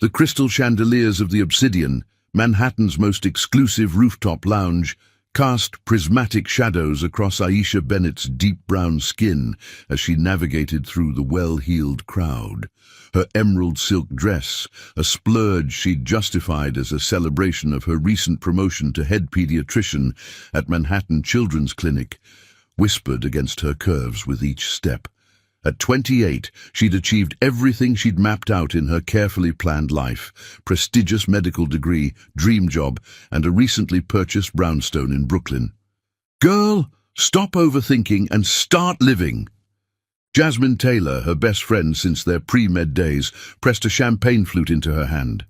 The crystal chandeliers of the Obsidian, Manhattan's most exclusive rooftop lounge, cast prismatic shadows across Aisha Bennett's deep brown skin as she navigated through the well-heeled crowd. Her emerald silk dress, a splurge she'd justified as a celebration of her recent promotion to head pediatrician at Manhattan Children's Clinic, whispered against her curves with each step. At 28, she'd achieved everything she'd mapped out in her carefully planned life: prestigious medical degree, dream job, and a recently purchased brownstone in Brooklyn. "Girl, stop overthinking and start living." Jasmine Taylor, her best friend since their pre-med days, pressed a champagne flute into her hand.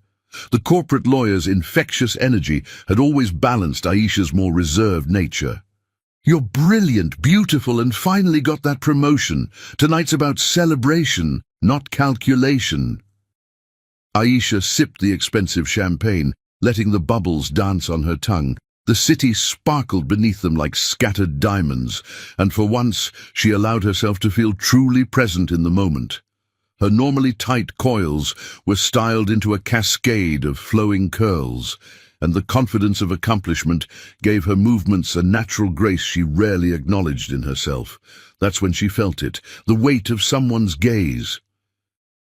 The corporate lawyer's infectious energy had always balanced Aisha's more reserved nature. "You're brilliant, beautiful, and finally got that promotion. Tonight's about celebration, not calculation." Aisha sipped the expensive champagne, letting the bubbles dance on her tongue. The city sparkled beneath them like scattered diamonds, and for once she allowed herself to feel truly present in the moment. Her normally tight coils were styled into a cascade of flowing curls, and the confidence of accomplishment gave her movements a natural grace she rarely acknowledged in herself. That's when she felt it, the weight of someone's gaze.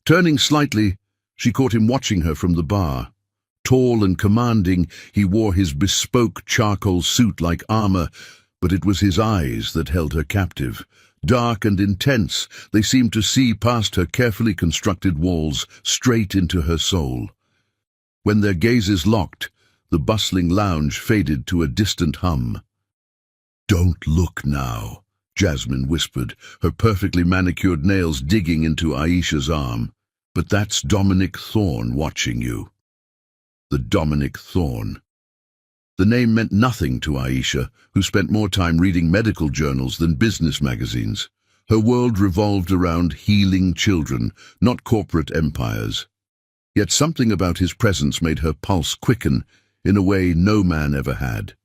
Turning slightly, she caught him watching her from the bar. Tall and commanding, he wore his bespoke charcoal suit like armor, but it was his eyes that held her captive. Dark and intense, they seemed to see past her carefully constructed walls, straight into her soul. When their gazes locked, the bustling lounge faded to a distant hum. "Don't look now," Jasmine whispered, her perfectly manicured nails digging into Aisha's arm. "But that's Dominic Thorne watching you." The Dominic Thorne. The name meant nothing to Aisha, who spent more time reading medical journals than business magazines. Her world revolved around healing children, not corporate empires. Yet something about his presence made her pulse quicken in a way no man ever had.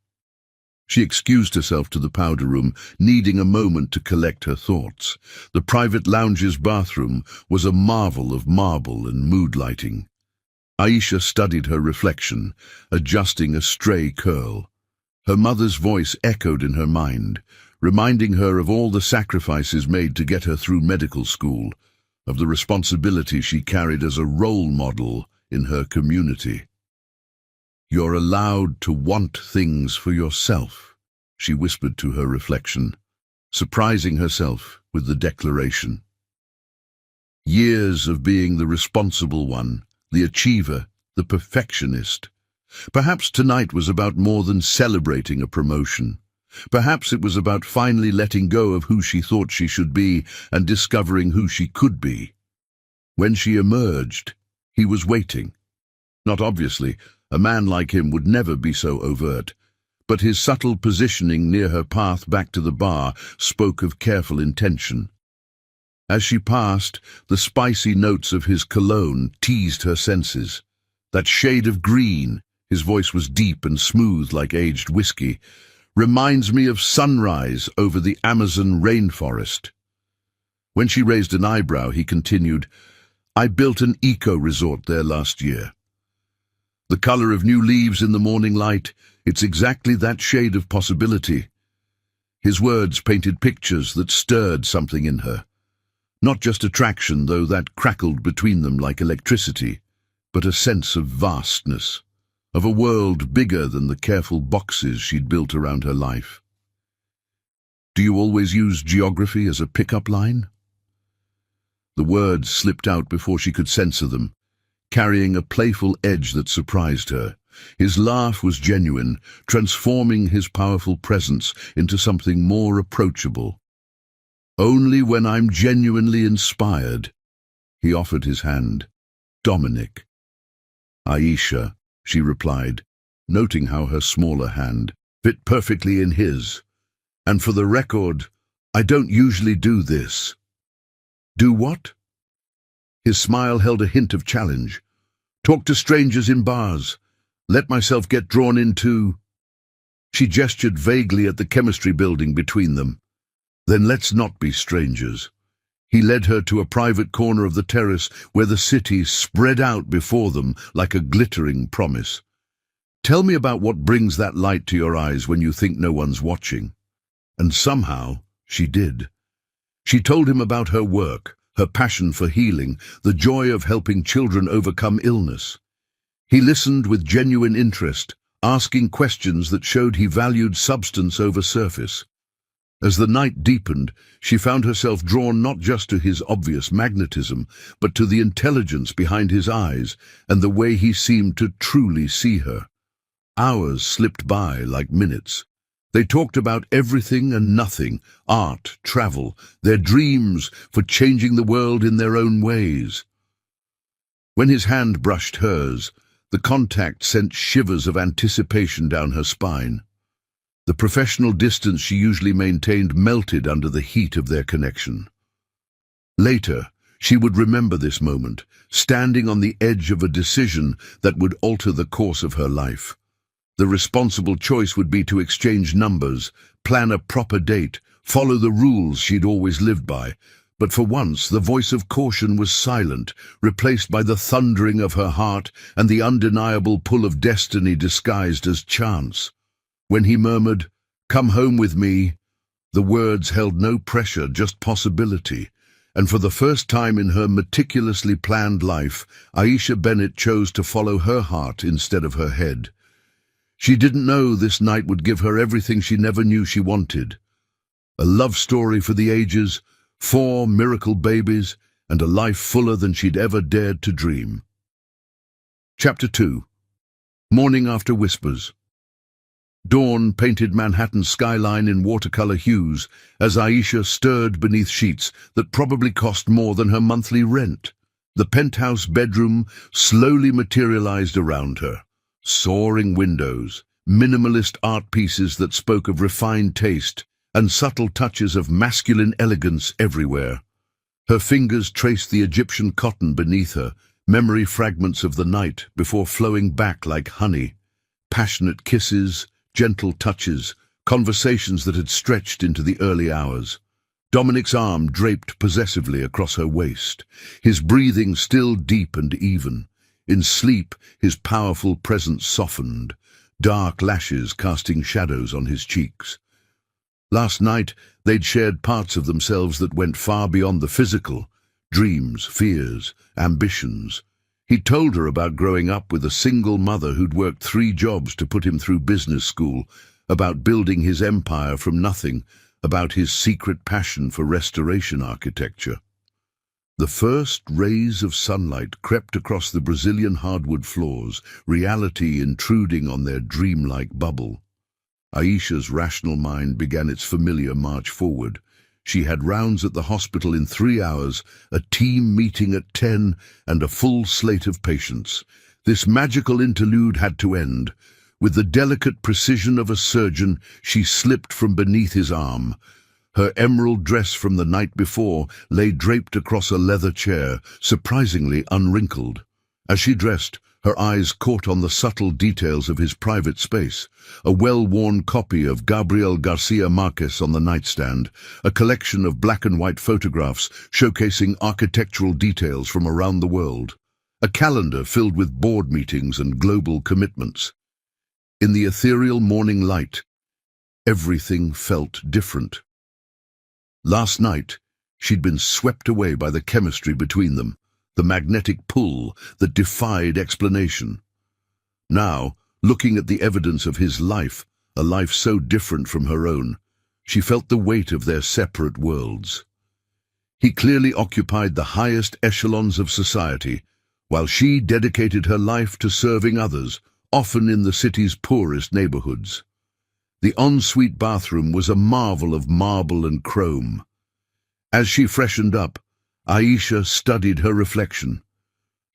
She excused herself to the powder room, needing a moment to collect her thoughts. The private lounge's bathroom was a marvel of marble and mood lighting. Aisha studied her reflection, adjusting a stray curl. Her mother's voice echoed in her mind, reminding her of all the sacrifices made to get her through medical school, of the responsibility she carried as a role model in her community. "You're allowed to want things for yourself," she whispered to her reflection, surprising herself with the declaration. Years of being the responsible one, the achiever, the perfectionist. Perhaps tonight was about more than celebrating a promotion. Perhaps it was about finally letting go of who she thought she should be and discovering who she could be. When she emerged, he was waiting. Not obviously, a man like him would never be so overt, but his subtle positioning near her path back to the bar spoke of careful intention. As she passed, the spicy notes of his cologne teased her senses. That shade of green, his voice was deep and smooth like aged whiskey, reminds me of sunrise over the Amazon rainforest. When she raised an eyebrow, he continued, "I built an eco-resort there last year. The color of new leaves in the morning light, it's exactly that shade of possibility." His words painted pictures that stirred something in her. Not just attraction, though that crackled between them like electricity, but a sense of vastness, of a world bigger than the careful boxes she'd built around her life. "Do you always use geography as a pickup line?" The words slipped out before she could censor them, carrying a playful edge that surprised her. His laugh was genuine, transforming his powerful presence into something more approachable. "Only when I'm genuinely inspired." He offered his hand. "Dominic." "Aisha," she replied, noting how her smaller hand fit perfectly in his. "And for the record, I don't usually do this." "Do what?" His smile held a hint of challenge. "Talk to strangers in bars. Let myself get drawn into—" She gestured vaguely at the chemistry building between them. "Then let's not be strangers." He led her to a private corner of the terrace where the city spread out before them like a glittering promise. "Tell me about what brings that light to your eyes when you think no one's watching." And somehow she did. She told him about her work, her passion for healing, the joy of helping children overcome illness. He listened with genuine interest, asking questions that showed he valued substance over surface. As the night deepened, she found herself drawn not just to his obvious magnetism, but to the intelligence behind his eyes and the way he seemed to truly see her. Hours slipped by like minutes. They talked about everything and nothing, art, travel, their dreams for changing the world in their own ways. When his hand brushed hers, the contact sent shivers of anticipation down her spine. The professional distance she usually maintained melted under the heat of their connection. Later, she would remember this moment, standing on the edge of a decision that would alter the course of her life. The responsible choice would be to exchange numbers, plan a proper date, follow the rules she'd always lived by. But for once, the voice of caution was silent, replaced by the thundering of her heart and the undeniable pull of destiny disguised as chance. When he murmured, "Come home with me," the words held no pressure, just possibility. And for the first time in her meticulously planned life, Aisha Bennett chose to follow her heart instead of her head. She didn't know this night would give her everything she never knew she wanted. A love story for the ages, 4 miracle babies, and a life fuller than she'd ever dared to dream. Chapter 2. Morning After Whispers. Dawn painted Manhattan's skyline in watercolor hues as Aisha stirred beneath sheets that probably cost more than her monthly rent. The penthouse bedroom slowly materialized around her. Soaring windows, minimalist art pieces that spoke of refined taste, and subtle touches of masculine elegance everywhere. Her fingers traced the Egyptian cotton beneath her, memory fragments of the night before flowing back like honey. Passionate kisses, gentle touches, conversations that had stretched into the early hours. Dominic's arm draped possessively across her waist, his breathing still deep and even. In sleep, his powerful presence softened, dark lashes casting shadows on his cheeks. Last night, they'd shared parts of themselves that went far beyond the physical, dreams, fears, ambitions. He told her about growing up with a single mother who'd worked 3 jobs to put him through business school, about building his empire from nothing, about his secret passion for restoration architecture. The first rays of sunlight crept across the Brazilian hardwood floors, reality intruding on their dreamlike bubble. Aisha's rational mind began its familiar march forward. She had rounds at the hospital in 3 hours, a team meeting at 10, and a full slate of patients. This magical interlude had to end. With the delicate precision of a surgeon, she slipped from beneath his arm. Her emerald dress from the night before lay draped across a leather chair, surprisingly unwrinkled. As she dressed, her eyes caught on the subtle details of his private space. A well-worn copy of Gabriel Garcia Marquez on the nightstand, a collection of black-and-white photographs showcasing architectural details from around the world. A calendar filled with board meetings and global commitments. In the ethereal morning light, everything felt different. Last night, she'd been swept away by the chemistry between them, the magnetic pull that defied explanation. Now, looking at the evidence of his life, a life so different from her own, she felt the weight of their separate worlds. He clearly occupied the highest echelons of society, while she dedicated her life to serving others, often in the city's poorest neighborhoods. The ensuite bathroom was a marvel of marble and chrome. As she freshened up, Aisha studied her reflection.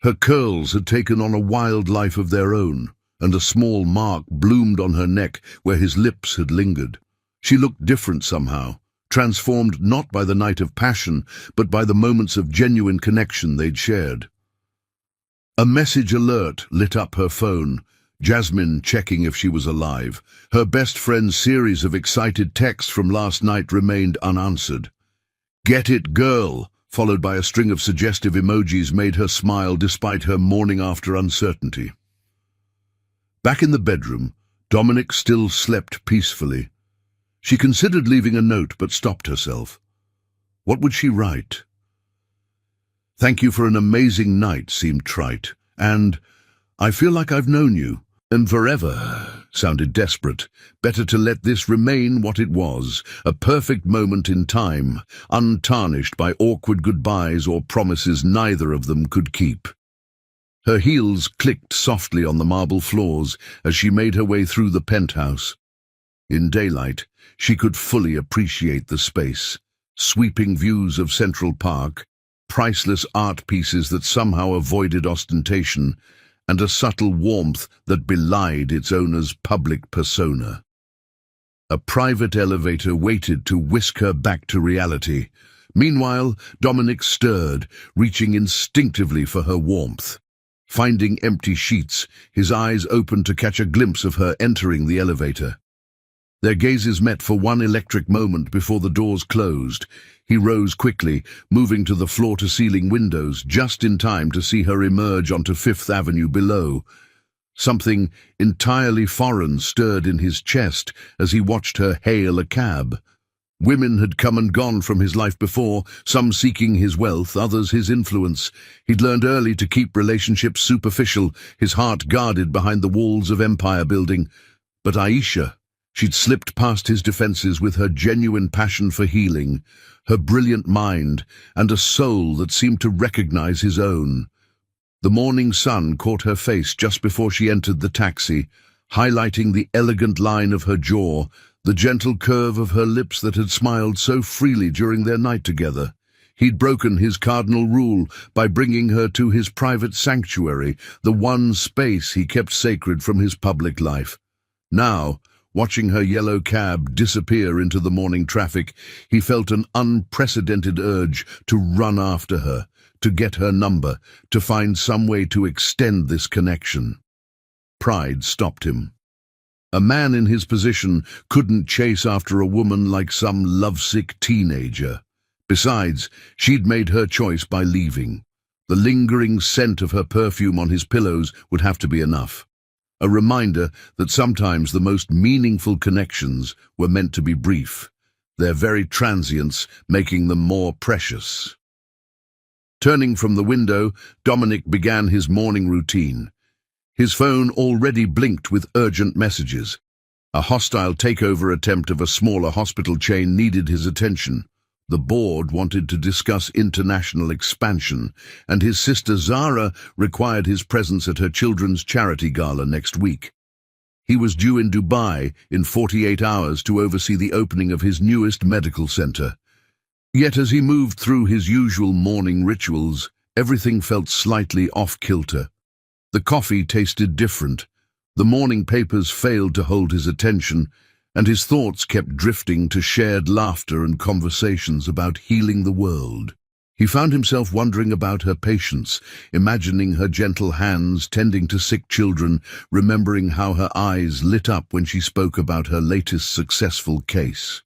Her curls had taken on a wild life of their own, and a small mark bloomed on her neck where his lips had lingered. She looked different somehow, transformed not by the night of passion, but by the moments of genuine connection they'd shared. A message alert lit up her phone, Jasmine checking if she was alive. Her best friend's series of excited texts from last night remained unanswered. "Get it, girl," followed by a string of suggestive emojis, made her smile despite her morning-after uncertainty. Back in the bedroom, Dominic still slept peacefully. She considered leaving a note but stopped herself. What would she write? "Thank you for an amazing night" seemed trite, and "I feel like I've known you, and forever" sounded desperate. Better to let this remain what it was, a perfect moment in time, untarnished by awkward goodbyes or promises neither of them could keep. Her heels clicked softly on the marble floors as she made her way through the penthouse. In daylight, she could fully appreciate the space. Sweeping views of Central Park, priceless art pieces that somehow avoided ostentation, and a subtle warmth that belied its owner's public persona. A private elevator waited to whisk her back to reality. Meanwhile, Dominic stirred, reaching instinctively for her warmth. Finding empty sheets, his eyes opened to catch a glimpse of her entering the elevator. Their gazes met for one electric moment before the doors closed. He rose quickly, moving to the floor-to-ceiling windows, just in time to see her emerge onto Fifth Avenue below. Something entirely foreign stirred in his chest as he watched her hail a cab. Women had come and gone from his life before, some seeking his wealth, others his influence. He'd learned early to keep relationships superficial, his heart guarded behind the walls of empire building. But Aisha, she'd slipped past his defenses with her genuine passion for healing, her brilliant mind, and a soul that seemed to recognize his own. The morning sun caught her face just before she entered the taxi, highlighting the elegant line of her jaw, the gentle curve of her lips that had smiled so freely during their night together. He'd broken his cardinal rule by bringing her to his private sanctuary, the one space he kept sacred from his public life. Now, watching her yellow cab disappear into the morning traffic, he felt an unprecedented urge to run after her, to get her number, to find some way to extend this connection. Pride stopped him. A man in his position couldn't chase after a woman like some lovesick teenager. Besides, she'd made her choice by leaving. The lingering scent of her perfume on his pillows would have to be enough. A reminder that sometimes the most meaningful connections were meant to be brief, their very transience making them more precious. Turning from the window, Dominic began his morning routine. His phone already blinked with urgent messages. A hostile takeover attempt of a smaller hospital chain needed his attention. The board wanted to discuss international expansion, and his sister Zara required his presence at her children's charity gala next week. He was due in Dubai in 48 hours to oversee the opening of his newest medical center. Yet as he moved through his usual morning rituals, everything felt slightly off-kilter. The coffee tasted different, the morning papers failed to hold his attention, and his thoughts kept drifting to shared laughter and conversations about healing the world. He found himself wondering about her patience, imagining her gentle hands tending to sick children, remembering how her eyes lit up when she spoke about her latest successful case.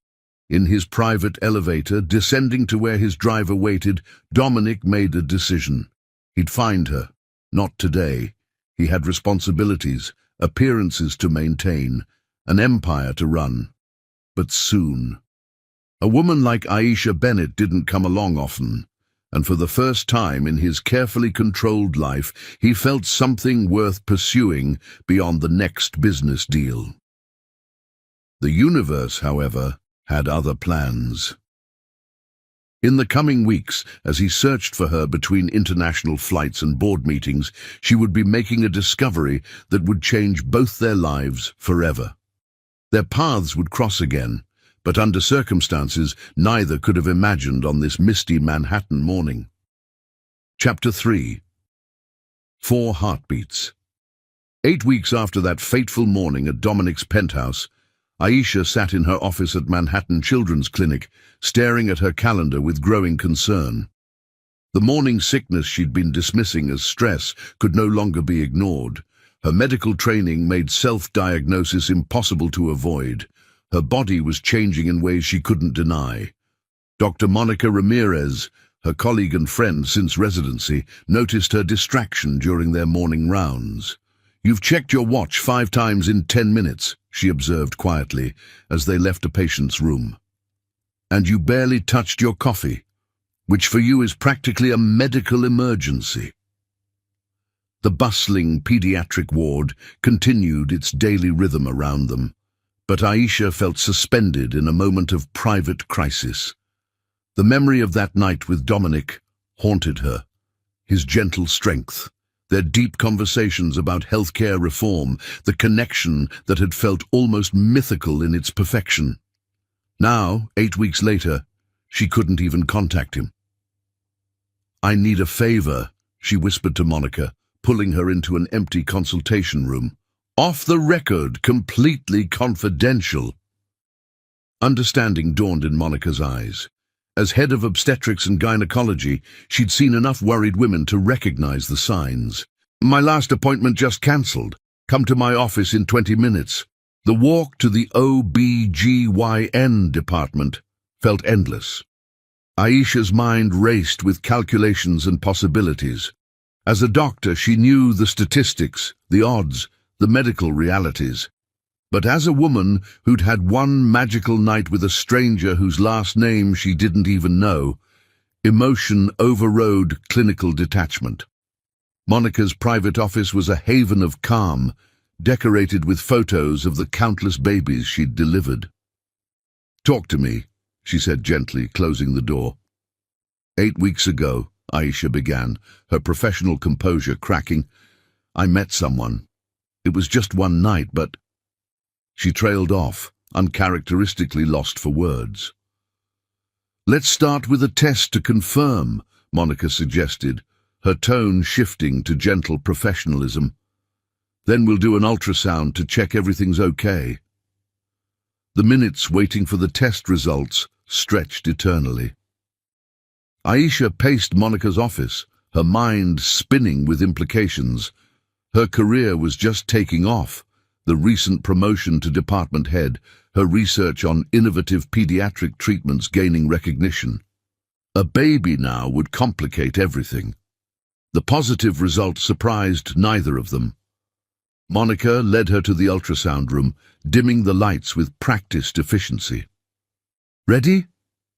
In his private elevator, descending to where his driver waited, Dominic made a decision. He'd find her. Not today. He had responsibilities, appearances to maintain, an empire to run. But soon. A woman like Aisha Bennett didn't come along often, and for the first time in his carefully controlled life, he felt something worth pursuing beyond the next business deal. The universe, however, had other plans. In the coming weeks, as he searched for her between international flights and board meetings, she would be making a discovery that would change both their lives forever. Their paths would cross again, but under circumstances neither could have imagined on this misty Manhattan morning. Chapter 3. 4 Heartbeats. 8 weeks after that fateful morning at Dominic's penthouse, Aisha sat in her office at Manhattan Children's Clinic, staring at her calendar with growing concern. The morning sickness she'd been dismissing as stress could no longer be ignored. Her medical training made self-diagnosis impossible to avoid. Her body was changing in ways she couldn't deny. Dr. Monica Ramirez, Her colleague and friend since residency noticed her distraction during their morning rounds. "You've checked your watch 5 times in 10 minutes, she observed quietly as they left a patient's room. "And you barely touched your coffee, which for you is practically a medical emergency." The bustling pediatric ward continued its daily rhythm around them, but Aisha felt suspended in a moment of private crisis. The memory of that night with Dominic haunted her, his gentle strength, their deep conversations about healthcare reform, the connection that had felt almost mythical in its perfection. Now, 8 weeks later, she couldn't even contact him. "I need a favor," she whispered to Monica, pulling her into an empty consultation room. "Off the record, completely confidential." Understanding dawned in Monica's eyes. As head of obstetrics and gynecology, she'd seen enough worried women to recognize the signs. "My last appointment just cancelled. Come to my office in 20 minutes. The walk to the OBGYN department felt endless. Aisha's mind raced with calculations and possibilities. As a doctor, she knew the statistics, the odds, the medical realities. But as a woman who'd had one magical night with a stranger whose last name she didn't even know, emotion overrode clinical detachment. Monica's private office was a haven of calm, decorated with photos of the countless babies she'd delivered. "Talk to me," she said gently, closing the door. 8 weeks ago, Aisha began, her professional composure cracking, "I met someone. It was just one night, but—" She trailed off, uncharacteristically lost for words. "Let's start with a test to confirm," Monica suggested, her tone shifting to gentle professionalism. "Then we'll do an ultrasound to check everything's okay." The minutes waiting for the test results stretched eternally. Aisha paced Monica's office, her mind spinning with implications. Her career was just taking off. The recent promotion to department head, her research on innovative pediatric treatments gaining recognition. A baby now would complicate everything. The positive result surprised neither of them. Monica led her to the ultrasound room, dimming the lights with practiced efficiency. "Ready?"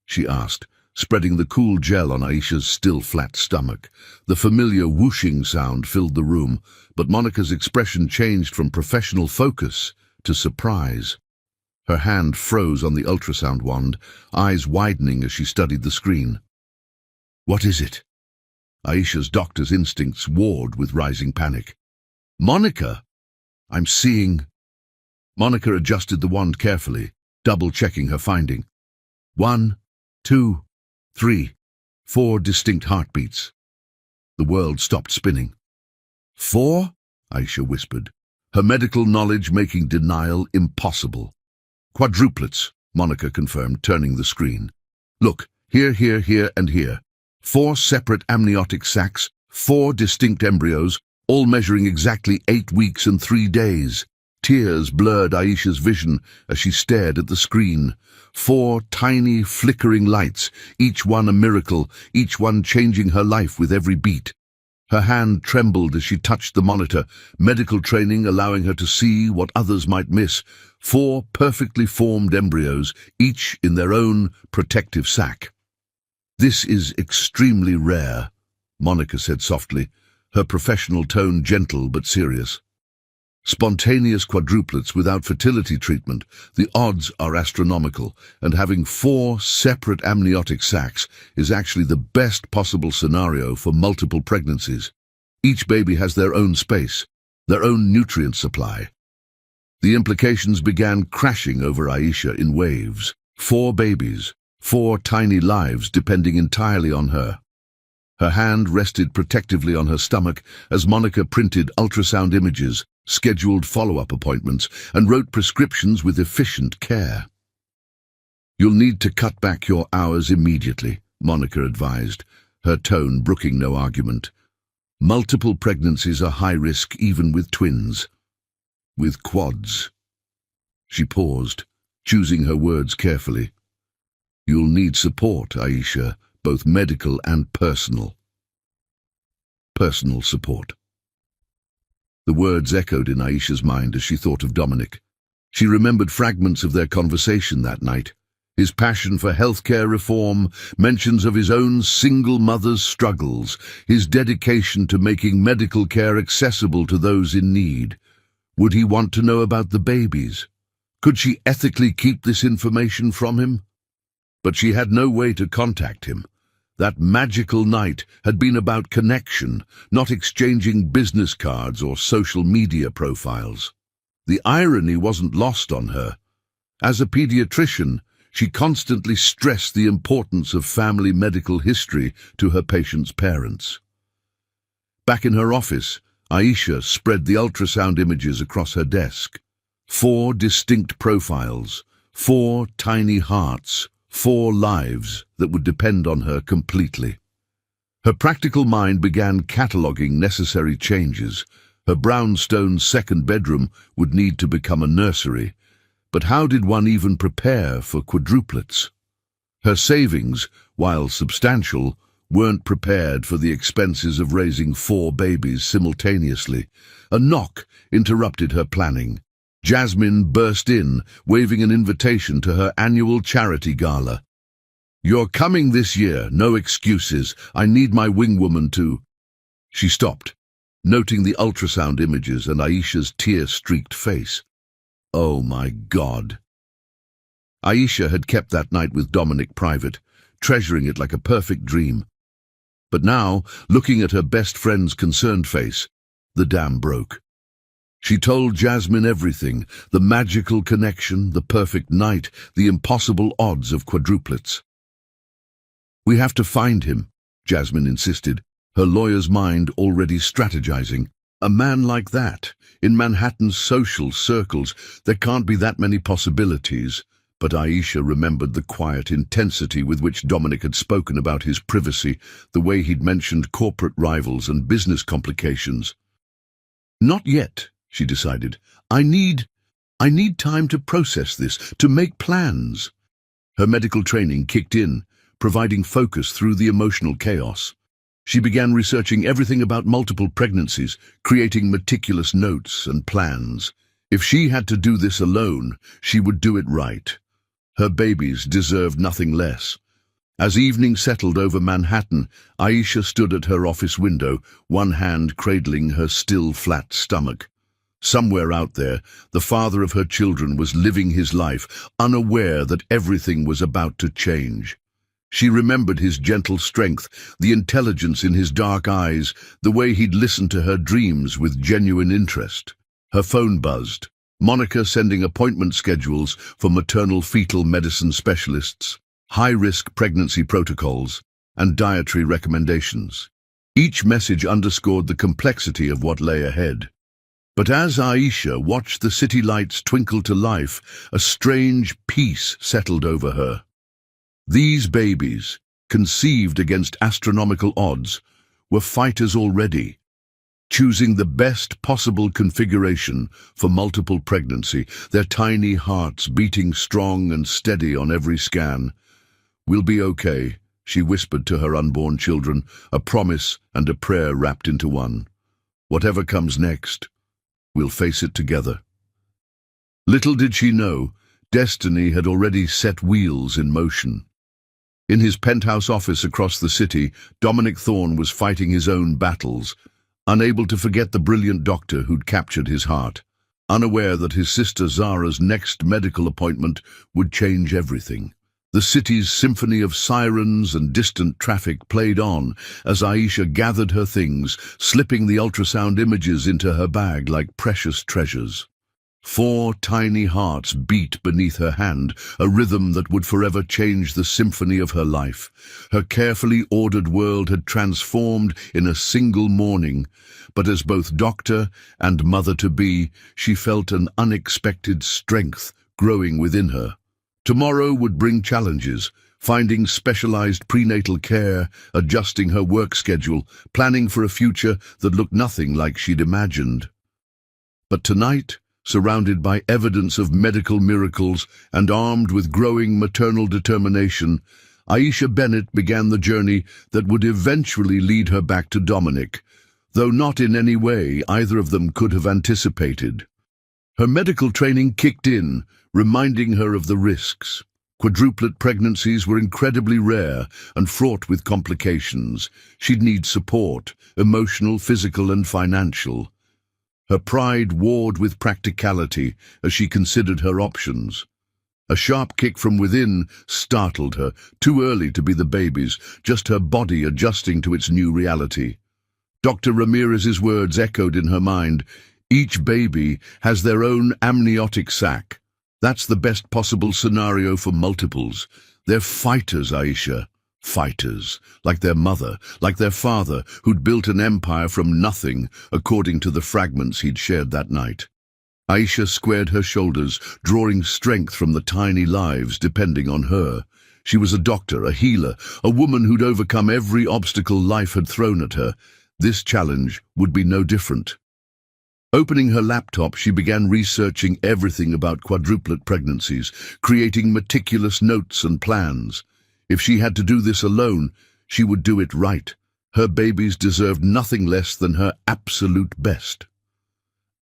she asked, spreading the cool gel on Aisha's still flat stomach. The familiar whooshing sound filled the room, but Monica's expression changed from professional focus to surprise. Her hand froze on the ultrasound wand, eyes widening as she studied the screen. "What is it?" Aisha's doctor's instincts warred with rising panic. "Monica! I'm seeing—" Monica adjusted the wand carefully, double-checking her finding. 1, 2, 3, 4 distinct heartbeats. The world stopped spinning. 4? Aisha whispered, her medical knowledge making denial impossible. "Quadruplets," Monica confirmed, turning the screen. "Look, here, here, here, and here. 4 separate amniotic sacs, 4 distinct embryos, all measuring exactly 8 weeks and 3 days. Tears blurred Aisha's vision as she stared at the screen. 4 tiny, flickering lights, each one a miracle, each one changing her life with every beat. Her hand trembled as she touched the monitor, medical training allowing her to see what others might miss. 4 perfectly formed embryos, each in their own protective sac. "This is extremely rare," Monica said softly, her professional tone gentle but serious. "Spontaneous quadruplets without fertility treatment, the odds are astronomical, and having 4 separate amniotic sacs is actually the best possible scenario for multiple pregnancies. Each baby has their own space, their own nutrient supply." The implications began crashing over Aisha in waves. 4 babies, 4 tiny lives depending entirely on her. Her hand rested protectively on her stomach as Monica printed ultrasound images, scheduled follow-up appointments, and wrote prescriptions with efficient care. "You'll need to cut back your hours immediately," Monica advised, her tone brooking no argument. "Multiple pregnancies are high risk even with twins. With quads." She paused, choosing her words carefully. "You'll need support, Aisha, both medical and personal. Personal support. The words echoed in Aisha's mind as she thought of Dominic. She remembered fragments of their conversation that night. His passion for healthcare reform, mentions of his own single mother's struggles, his dedication to making medical care accessible to those in need. Would he want to know about the babies? Could she ethically keep this information from him? But she had no way to contact him. That magical night had been about connection, not exchanging business cards or social media profiles. The irony wasn't lost on her. As a pediatrician, she constantly stressed the importance of family medical history to her patients' parents. Back in her office, Aisha spread the ultrasound images across her desk. 4 distinct profiles, 4 tiny hearts, 4 lives that would depend on her completely. Her practical mind began cataloguing necessary changes. Her brownstone second bedroom would need to become a nursery. But how did one even prepare for quadruplets? Her savings, while substantial, weren't prepared for the expenses of raising 4 babies simultaneously. A knock interrupted her planning. Jasmine burst in, waving an invitation to her annual charity gala. "You're coming this year, no excuses. I need my wingwoman to—" She stopped, noting the ultrasound images and Aisha's tear-streaked face. Oh my God. Aisha had kept that night with Dominic private, treasuring it like a perfect dream. But now, looking at her best friend's concerned face, the dam broke. She told Jasmine everything, the magical connection, the perfect night, the impossible odds of quadruplets. "We have to find him," Jasmine insisted, her lawyer's mind already strategizing. A man like that, in Manhattan's social circles, there can't be that many possibilities. But Aisha remembered the quiet intensity with which Dominic had spoken about his privacy, the way he'd mentioned corporate rivals and business complications. "Not yet," she decided. I need time to process this, to make plans." Her medical training kicked in, providing focus through the emotional chaos. She began researching everything about multiple pregnancies, creating meticulous notes and plans. If she had to do this alone, she would do it right. Her babies deserved nothing less. As evening settled over Manhattan, Aisha stood at her office window, one hand cradling her still flat stomach. Somewhere out there, the father of her children was living his life, unaware that everything was about to change. She remembered his gentle strength, the intelligence in his dark eyes, the way he'd listened to her dreams with genuine interest. Her phone buzzed, Monica sending appointment schedules for maternal-fetal medicine specialists, high-risk pregnancy protocols, and dietary recommendations. Each message underscored the complexity of what lay ahead. But as Aisha watched the city lights twinkle to life, a strange peace settled over her. These babies, conceived against astronomical odds, were fighters already, choosing the best possible configuration for multiple pregnancy, their tiny hearts beating strong and steady on every scan. "We'll be okay," she whispered to her unborn children, a promise and a prayer wrapped into one. "Whatever comes next, we'll face it together." Little did she know, destiny had already set wheels in motion. In his penthouse office across the city, Dominic Thorne was fighting his own battles, unable to forget the brilliant doctor who'd captured his heart, unaware that his sister Zara's next medical appointment would change everything. The city's symphony of sirens and distant traffic played on as Aisha gathered her things, slipping the ultrasound images into her bag like precious treasures. 4 tiny hearts beat beneath her hand, a rhythm that would forever change the symphony of her life. Her carefully ordered world had transformed in a single morning, but as both doctor and mother-to-be, she felt an unexpected strength growing within her. Tomorrow would bring challenges, finding specialized prenatal care, adjusting her work schedule, planning for a future that looked nothing like she'd imagined. But tonight, surrounded by evidence of medical miracles and armed with growing maternal determination, Aisha Bennett began the journey that would eventually lead her back to Dominic, though not in any way either of them could have anticipated. Her medical training kicked in, reminding her of the risks. Quadruplet pregnancies were incredibly rare and fraught with complications. She'd need support, emotional, physical, and financial. Her pride warred with practicality as she considered her options. A sharp kick from within startled her, too early to be the baby's, just her body adjusting to its new reality. Dr. Ramirez's words echoed in her mind. Each baby has their own amniotic sac. That's the best possible scenario for multiples. They're fighters, Aisha. Fighters. Like their mother, like their father, who'd built an empire from nothing, according to the fragments he'd shared that night. Aisha squared her shoulders, drawing strength from the tiny lives depending on her. She was a doctor, a healer, a woman who'd overcome every obstacle life had thrown at her. This challenge would be no different. Opening her laptop, she began researching everything about quadruplet pregnancies, creating meticulous notes and plans. If she had to do this alone, she would do it right. Her babies deserved nothing less than her absolute best.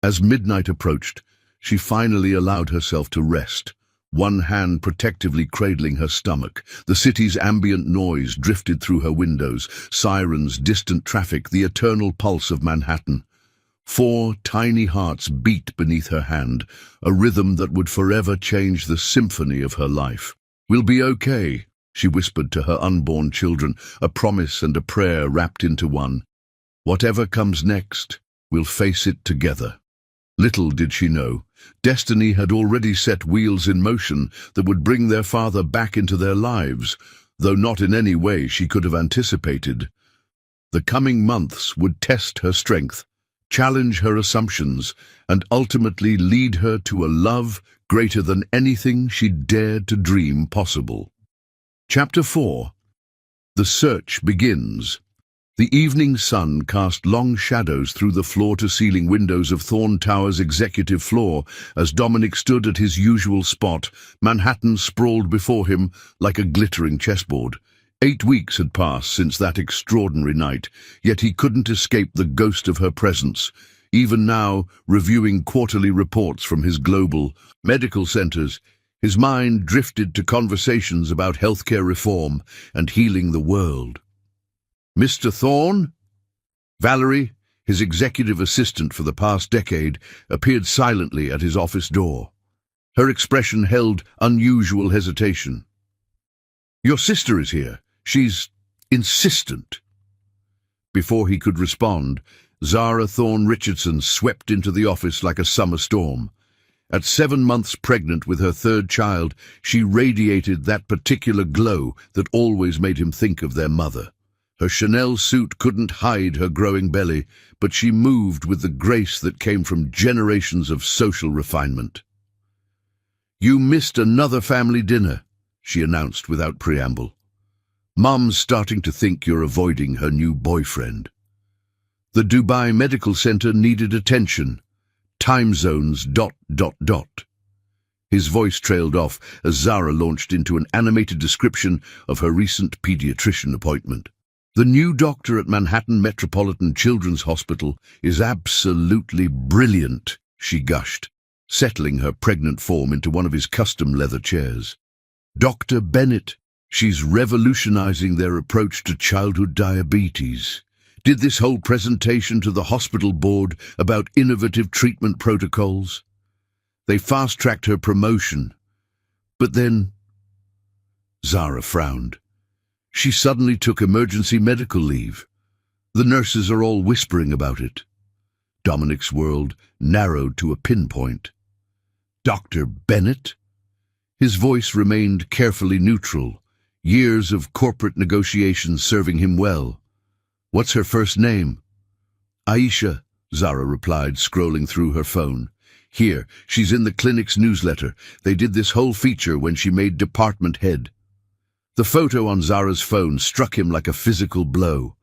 As midnight approached, she finally allowed herself to rest, one hand protectively cradling her stomach. The city's ambient noise drifted through her windows, sirens, distant traffic, the eternal pulse of Manhattan. 4 tiny hearts beat beneath her hand, a rhythm that would forever change the symphony of her life. "We'll be okay," she whispered to her unborn children, a promise and a prayer wrapped into one. "Whatever comes next, we'll face it together." Little did she know, destiny had already set wheels in motion that would bring their father back into their lives, though not in any way she could have anticipated. The coming months would test her strength, challenge her assumptions, and ultimately lead her to a love greater than anything she'd dared to dream possible. Chapter 4. The Search Begins. The evening sun cast long shadows through the floor-to-ceiling windows of Thorn Tower's executive floor as Dominic stood at his usual spot. Manhattan sprawled before him like a glittering chessboard. 8 weeks had passed since that extraordinary night, yet he couldn't escape the ghost of her presence. Even now, reviewing quarterly reports from his global medical centers, his mind drifted to conversations about healthcare reform and healing the world. "Mr. Thorne?" Valerie, his executive assistant for the past decade, appeared silently at his office door. Her expression held unusual hesitation. "Your sister is here. She's insistent." Before he could respond, Zara Thorne Richardson swept into the office like a summer storm. At 7 months pregnant with her 3rd child, she radiated that particular glow that always made him think of their mother. Her Chanel suit couldn't hide her growing belly, but she moved with the grace that came from generations of social refinement. "You missed another family dinner," she announced without preamble. "Mom's starting to think you're avoiding her new boyfriend." The Dubai Medical Center needed attention. Time zones ... His voice trailed off as Zara launched into an animated description of her recent pediatrician appointment. "The new doctor at Manhattan Metropolitan Children's Hospital is absolutely brilliant," she gushed, settling her pregnant form into one of his custom leather chairs. "Dr. Bennett, she's revolutionizing their approach to childhood diabetes. Did this whole presentation to the hospital board about innovative treatment protocols. They fast-tracked her promotion. But then..." Zara frowned. "She suddenly took emergency medical leave. The nurses are all whispering about it." Dominic's world narrowed to a pinpoint. "Dr. Bennett?" His voice remained carefully neutral, years of corporate negotiations serving him well. "What's her first name?" "Aisha," Zara replied, scrolling through her phone. "Here, she's in the clinic's newsletter. They did this whole feature when she made department head." The photo on Zara's phone struck him like a physical blow.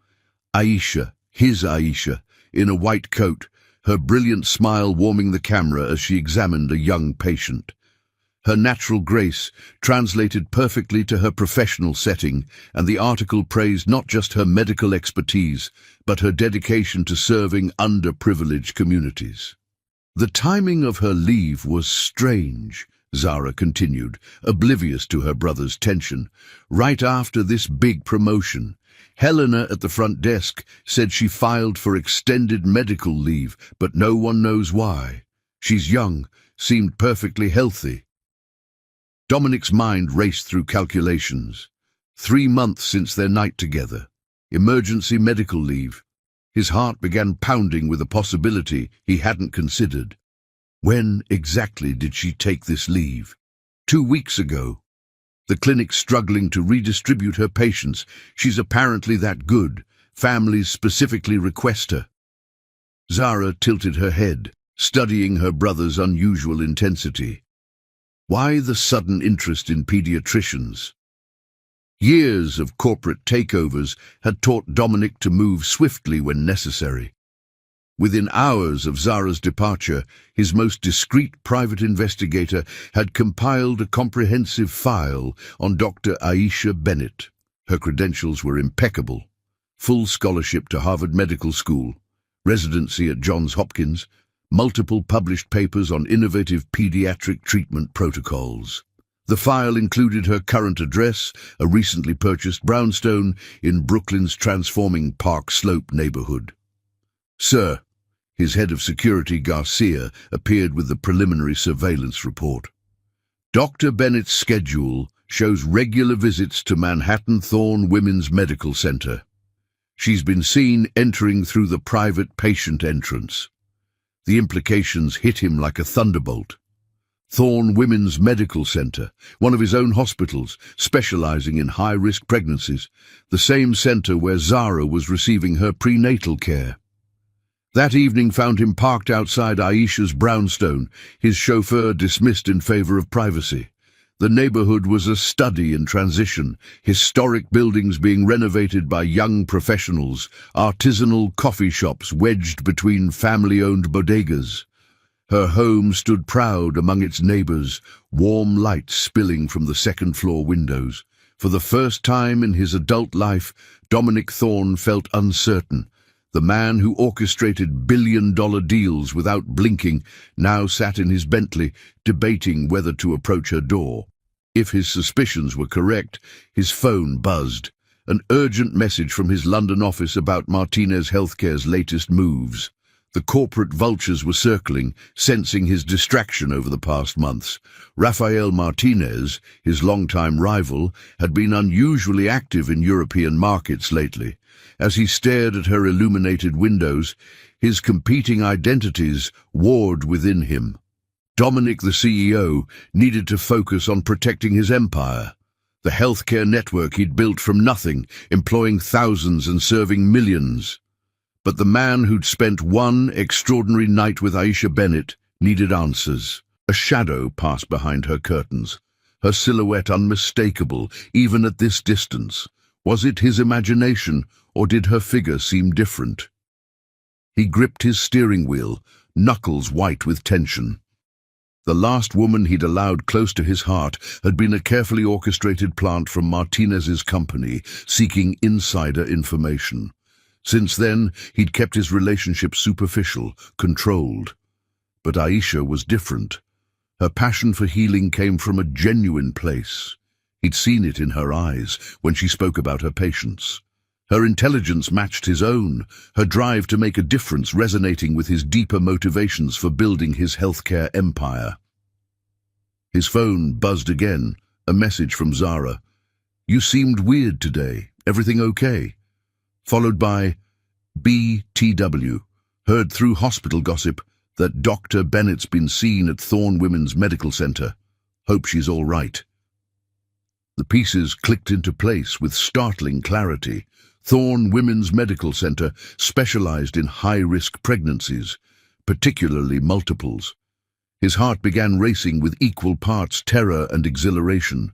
Aisha, his Aisha, in a white coat, her brilliant smile warming the camera as she examined a young patient. Her natural grace translated perfectly to her professional setting, and the article praised not just her medical expertise, but her dedication to serving underprivileged communities. The timing of her leave was strange, Zara continued, oblivious to her brother's tension. Right after this big promotion, Helena at the front desk said she filed for extended medical leave, but no one knows why. She's young, seemed perfectly healthy. Dominic's mind raced through calculations. 3 months since their night together. Emergency medical leave. His heart began pounding with a possibility he hadn't considered. When exactly did she take this leave? 2 weeks ago. The clinic's struggling to redistribute her patients. She's apparently that good. Families specifically request her. Zara tilted her head, studying her brother's unusual intensity. Why the sudden interest in pediatricians? Years of corporate takeovers had taught Dominic to move swiftly when necessary. Within hours of Zara's departure, his most discreet private investigator had compiled a comprehensive file on Dr. Aisha Bennett. Her credentials were impeccable. Full scholarship to Harvard Medical School, residency at Johns Hopkins, multiple published papers on innovative pediatric treatment protocols. The file included her current address, a recently purchased brownstone in Brooklyn's transforming Park Slope neighborhood. Sir, his head of security, Garcia, appeared with the preliminary surveillance report. Dr. Bennett's schedule shows regular visits to Manhattan Thorne Women's Medical Center. She's been seen entering through the private patient entrance. The implications hit him like a thunderbolt. Thorne Women's Medical Center, one of his own hospitals, specializing in high-risk pregnancies, the same center where Zara was receiving her prenatal care. That evening found him parked outside Aisha's brownstone, his chauffeur dismissed in favor of privacy. The neighborhood was a study in transition, historic buildings being renovated by young professionals, artisanal coffee shops wedged between family-owned bodegas. Her home stood proud among its neighbors, warm lights spilling from the second-floor windows. For the first time in his adult life, Dominic Thorne felt uncertain. The man who orchestrated billion-dollar deals without blinking now sat in his Bentley, debating whether to approach her door. If his suspicions were correct, his phone buzzed. An urgent message from his London office about Martinez Healthcare's latest moves. The corporate vultures were circling, sensing his distraction over the past months. Rafael Martinez, his longtime rival, had been unusually active in European markets lately. As he stared at her illuminated windows, his competing identities warred within him. Dominic, the CEO, needed to focus on protecting his empire. The healthcare network he'd built from nothing, employing thousands and serving millions. But the man who'd spent one extraordinary night with Aisha Bennett needed answers. A shadow passed behind her curtains, her silhouette unmistakable, even at this distance. Was it his imagination, or did her figure seem different? He gripped his steering wheel, knuckles white with tension. The last woman he'd allowed close to his heart had been a carefully orchestrated plant from Martinez's company, seeking insider information. Since then, he'd kept his relationship superficial, controlled. But Aisha was different. Her passion for healing came from a genuine place. He'd seen it in her eyes when she spoke about her patients. Her intelligence matched his own, her drive to make a difference resonating with his deeper motivations for building his healthcare empire. His phone buzzed again, a message from Zara. "You seemed weird today. Everything okay?" Followed by BTW, heard through hospital gossip that Dr. Bennett's been seen at Thorne Women's Medical Center. Hope she's all right. The pieces clicked into place with startling clarity. Thorne Women's Medical Center specialized in high-risk pregnancies, particularly multiples. His heart began racing with equal parts terror and exhilaration.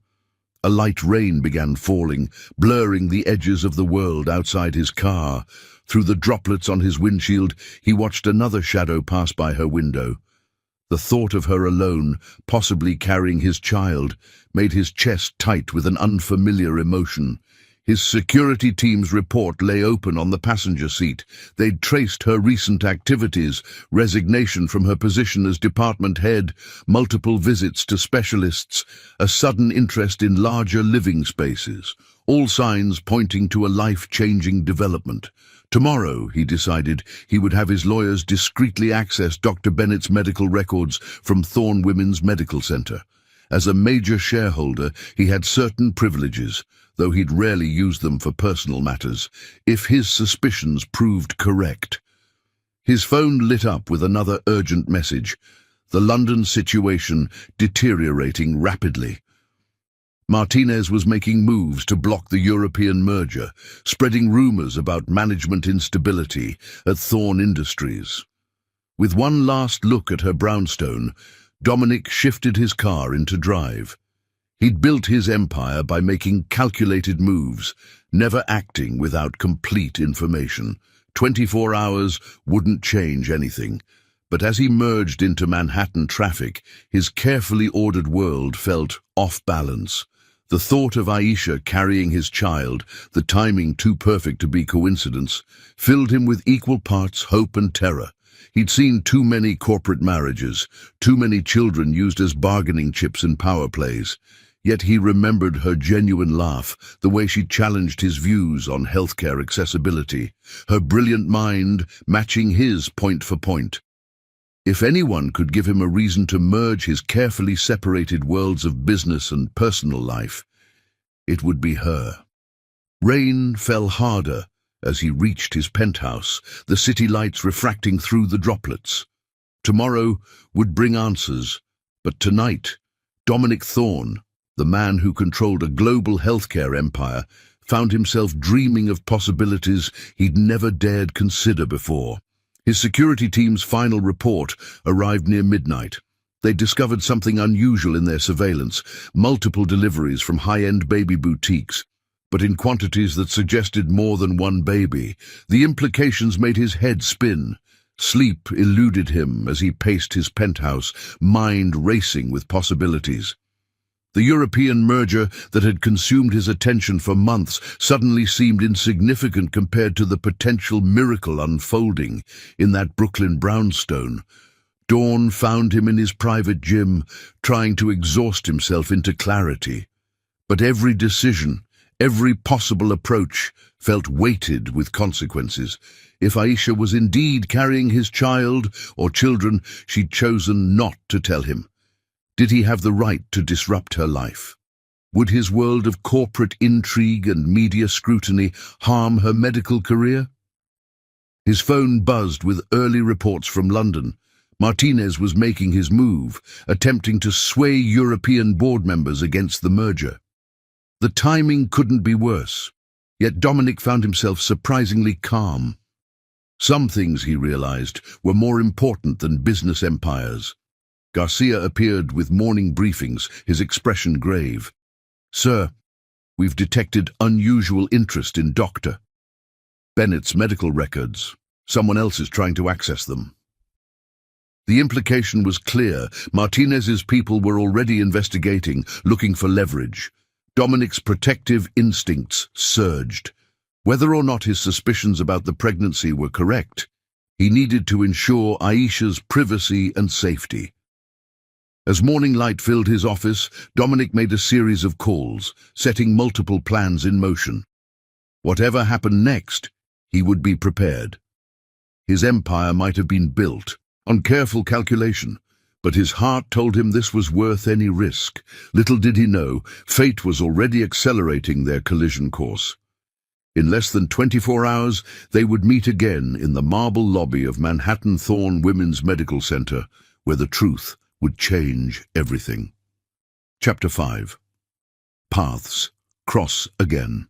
A light rain began falling, blurring the edges of the world outside his car. Through the droplets on his windshield, he watched another shadow pass by her window. The thought of her alone, possibly carrying his child, made his chest tight with an unfamiliar emotion. His security team's report lay open on the passenger seat. They'd traced her recent activities, resignation from her position as department head, multiple visits to specialists, a sudden interest in larger living spaces, all signs pointing to a life-changing development. Tomorrow, he decided, he would have his lawyers discreetly access Dr. Bennett's medical records from Thorne Women's Medical Center. As a major shareholder, he had certain privileges, though he'd rarely used them for personal matters, if his suspicions proved correct. His phone lit up with another urgent message. The London situation deteriorating rapidly. Martinez was making moves to block the European merger, spreading rumors about management instability at Thorne Industries. With one last look at her brownstone, Dominic shifted his car into drive. He'd built his empire by making calculated moves, never acting without complete information. 24 hours wouldn't change anything. But as he merged into Manhattan traffic, his carefully ordered world felt off balance. The thought of Aisha carrying his child, the timing too perfect to be coincidence, filled him with equal parts hope and terror. He'd seen too many corporate marriages, too many children used as bargaining chips in power plays. Yet he remembered her genuine laugh, the way she challenged his views on healthcare accessibility, her brilliant mind matching his point for point. If anyone could give him a reason to merge his carefully separated worlds of business and personal life, it would be her. Rain fell harder as he reached his penthouse, the city lights refracting through the droplets. Tomorrow would bring answers, but tonight, Dominic Thorne, the man who controlled a global healthcare empire, found himself dreaming of possibilities he'd never dared consider before. His security team's final report arrived near midnight. They discovered something unusual in their surveillance, multiple deliveries from high-end baby boutiques, but in quantities that suggested more than one baby. The implications made his head spin. Sleep eluded him as he paced his penthouse, mind racing with possibilities. The European merger that had consumed his attention for months suddenly seemed insignificant compared to the potential miracle unfolding in that Brooklyn brownstone. Dawn found him in his private gym, trying to exhaust himself into clarity. But every decision, every possible approach, felt weighted with consequences. If Aisha was indeed carrying his child or children, she'd chosen not to tell him. Did he have the right to disrupt her life? Would his world of corporate intrigue and media scrutiny harm her medical career? His phone buzzed with early reports from London. Martinez was making his move, attempting to sway European board members against the merger. The timing couldn't be worse, yet Dominic found himself surprisingly calm. Some things, he realized, were more important than business empires. Garcia appeared with morning briefings, his expression grave. "Sir, we've detected unusual interest in Dr. Bennett's medical records. Someone else is trying to access them." The implication was clear. Martinez's people were already investigating, looking for leverage. Dominic's protective instincts surged. Whether or not his suspicions about the pregnancy were correct, he needed to ensure Aisha's privacy and safety. As morning light filled his office, Dominic made a series of calls, setting multiple plans in motion. Whatever happened next, he would be prepared. His empire might have been built on careful calculation, but his heart told him this was worth any risk. Little did he know, fate was already accelerating their collision course. In less than 24 hours, they would meet again in the marble lobby of Manhattan Thorne Women's Medical Center, where the truth would change everything. Chapter 5. Paths cross again.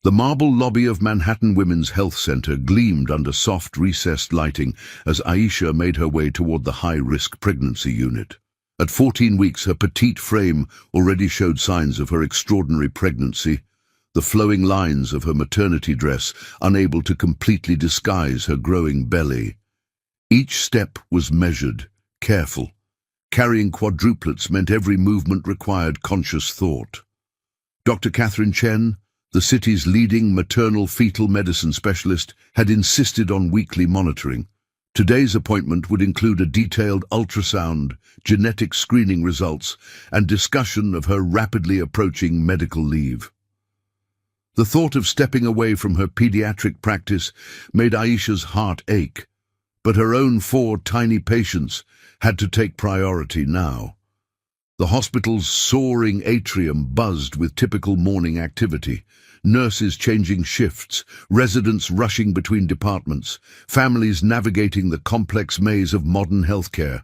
The marble lobby of Manhattan Women's Health Center gleamed under soft recessed lighting as Aisha made her way toward the high-risk pregnancy unit. At 14 weeks, her petite frame already showed signs of her extraordinary pregnancy, the flowing lines of her maternity dress unable to completely disguise her growing belly. Each step was measured, careful, Carrying quadruplets meant every movement required conscious thought. Dr. Catherine Chen, the city's leading maternal fetal medicine specialist, had insisted on weekly monitoring. Today's appointment would include a detailed ultrasound, genetic screening results, and discussion of her rapidly approaching medical leave. The thought of stepping away from her pediatric practice made Aisha's heart ache, but her own 4 tiny patients had to take priority now. The hospital's soaring atrium buzzed with typical morning activity. Nurses changing shifts, residents rushing between departments, families navigating the complex maze of modern healthcare.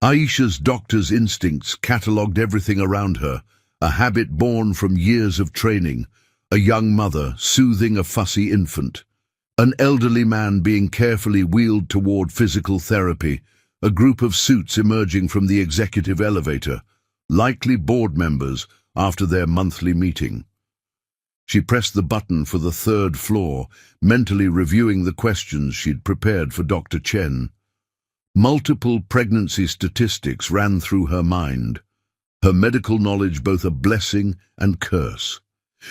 Aisha's doctor's instincts catalogued everything around her, a habit born from years of training, a young mother soothing a fussy infant, an elderly man being carefully wheeled toward physical therapy, a group of suits emerging from the executive elevator, likely board members after their monthly meeting. She pressed the button for the 3rd floor, mentally reviewing the questions she'd prepared for Dr. Chen. Multiple pregnancy statistics ran through her mind, her medical knowledge both a blessing and curse.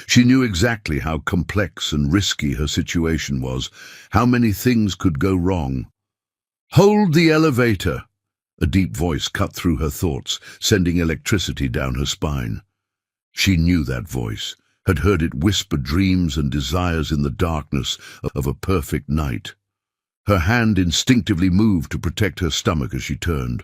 She knew exactly how complex and risky her situation was, how many things could go wrong. "Hold the elevator!" A deep voice cut through her thoughts, sending electricity down her spine. She knew that voice, had heard it whisper dreams and desires in the darkness of a perfect night. Her hand instinctively moved to protect her stomach as she turned.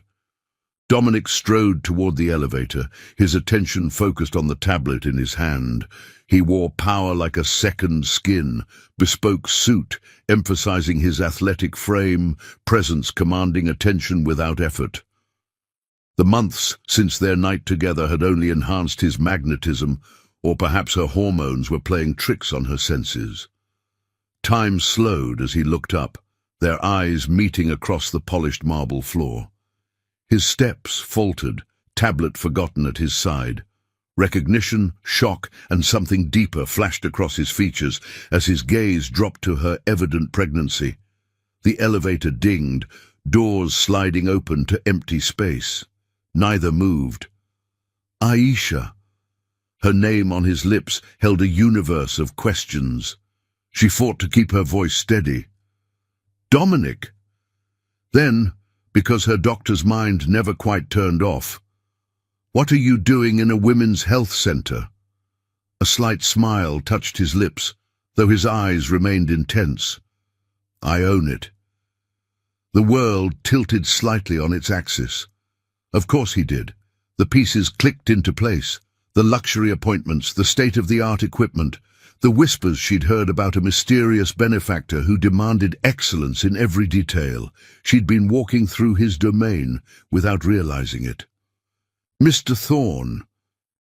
Dominic strode toward the elevator, his attention focused on the tablet in his hand. He wore power like a second skin, bespoke suit, emphasizing his athletic frame, presence commanding attention without effort. The months since their night together had only enhanced his magnetism, or perhaps her hormones were playing tricks on her senses. Time slowed as he looked up, their eyes meeting across the polished marble floor. His steps faltered, tablet forgotten at his side. Recognition, shock, and something deeper flashed across his features as his gaze dropped to her evident pregnancy. The elevator dinged, doors sliding open to empty space. Neither moved. Aisha. Her name on his lips held a universe of questions. She fought to keep her voice steady. Dominic. Then, because her doctor's mind never quite turned off, "What are you doing in a women's health center?" A slight smile touched his lips, though his eyes remained intense. "I own it." The world tilted slightly on its axis. Of course he did. The pieces clicked into place. The luxury appointments, the state-of-the-art equipment, the whispers she'd heard about a mysterious benefactor who demanded excellence in every detail. She'd been walking through his domain without realizing it. "Mr. Thorne."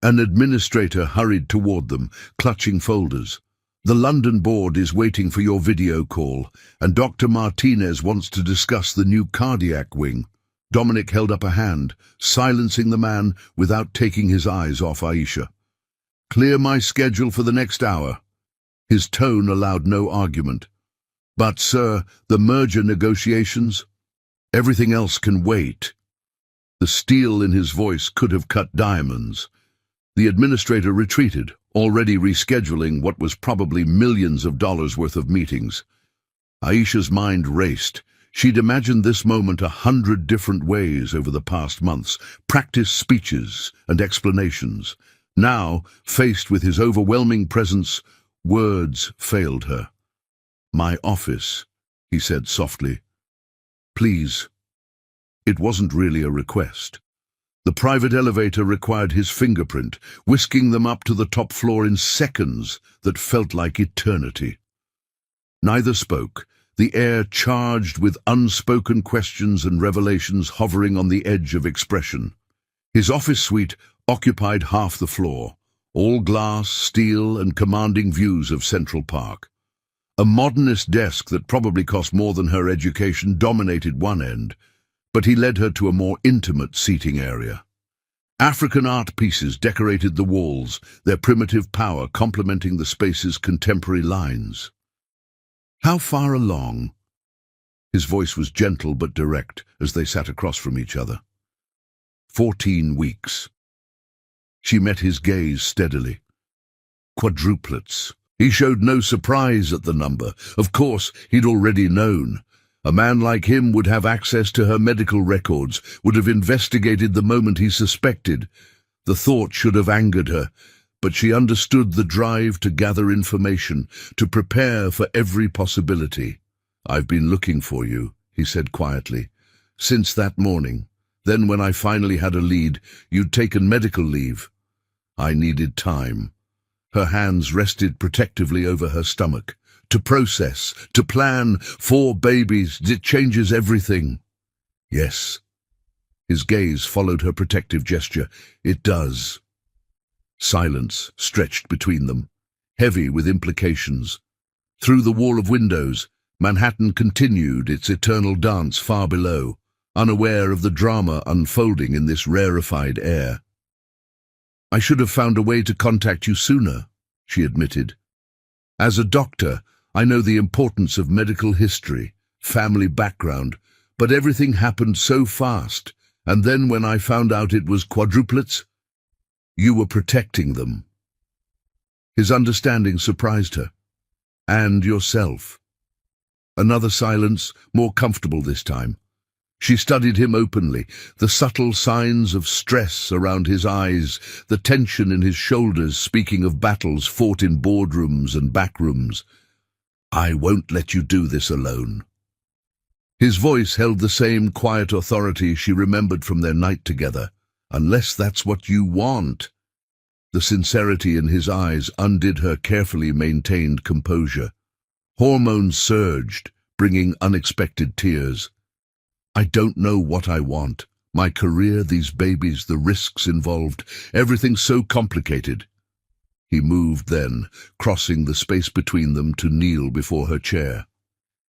An administrator hurried toward them, clutching folders. "The London board is waiting for your video call, and Dr. Martinez wants to discuss the new cardiac wing." Dominic held up a hand, silencing the man without taking his eyes off Aisha. "Clear my schedule for the next hour." His tone allowed no argument. "But, sir, the merger negotiations? Everything else can wait." The steel in his voice could have cut diamonds. The administrator retreated, already rescheduling what was probably millions of dollars worth of meetings. Aisha's mind raced. She'd imagined this moment 100 different ways over the past months, practiced speeches and explanations. Now, faced with his overwhelming presence, words failed her. "My office," he said softly. "Please." It wasn't really a request. The private elevator required his fingerprint, whisking them up to the top floor in seconds that felt like eternity. Neither spoke. The air charged with unspoken questions and revelations hovering on the edge of expression. His office suite occupied half the floor, all glass, steel, and commanding views of Central Park. A modernist desk that probably cost more than her education dominated one end, but he led her to a more intimate seating area. African art pieces decorated the walls, their primitive power complementing the space's contemporary lines. "How far along?" His voice was gentle but direct as they sat across from each other. 14 weeks. She met his gaze steadily. Quadruplets. He showed no surprise at the number. Of course, he'd already known. A man like him would have access to her medical records, would have investigated the moment he suspected. The thought should have angered her, but she understood the drive to gather information, to prepare for every possibility. "I've been looking for you," he said quietly. "Since that morning. Then when I finally had a lead, you'd taken medical leave. I needed time." Her hands rested protectively over her stomach. "To process, to plan, 4 babies, it changes everything." "Yes." His gaze followed her protective gesture. "It does." Silence stretched between them, heavy with implications. Through the wall of windows, Manhattan continued its eternal dance far below, unaware of the drama unfolding in this rarefied air. "I should have found a way to contact you sooner," she admitted. "As a doctor, I know the importance of medical history, family background, but everything happened so fast, and then when I found out it was quadruplets, you were protecting them." His understanding surprised her. "And yourself." Another silence, more comfortable this time. She studied him openly, the subtle signs of stress around his eyes, the tension in his shoulders speaking of battles fought in boardrooms and backrooms. "I won't let you do this alone." His voice held the same quiet authority she remembered from their night together. "Unless that's what you want." The sincerity in his eyes undid her carefully maintained composure. Hormones surged, bringing unexpected tears. "I don't know what I want. My career, these babies, the risks involved, everything so complicated." He moved then, crossing the space between them to kneel before her chair.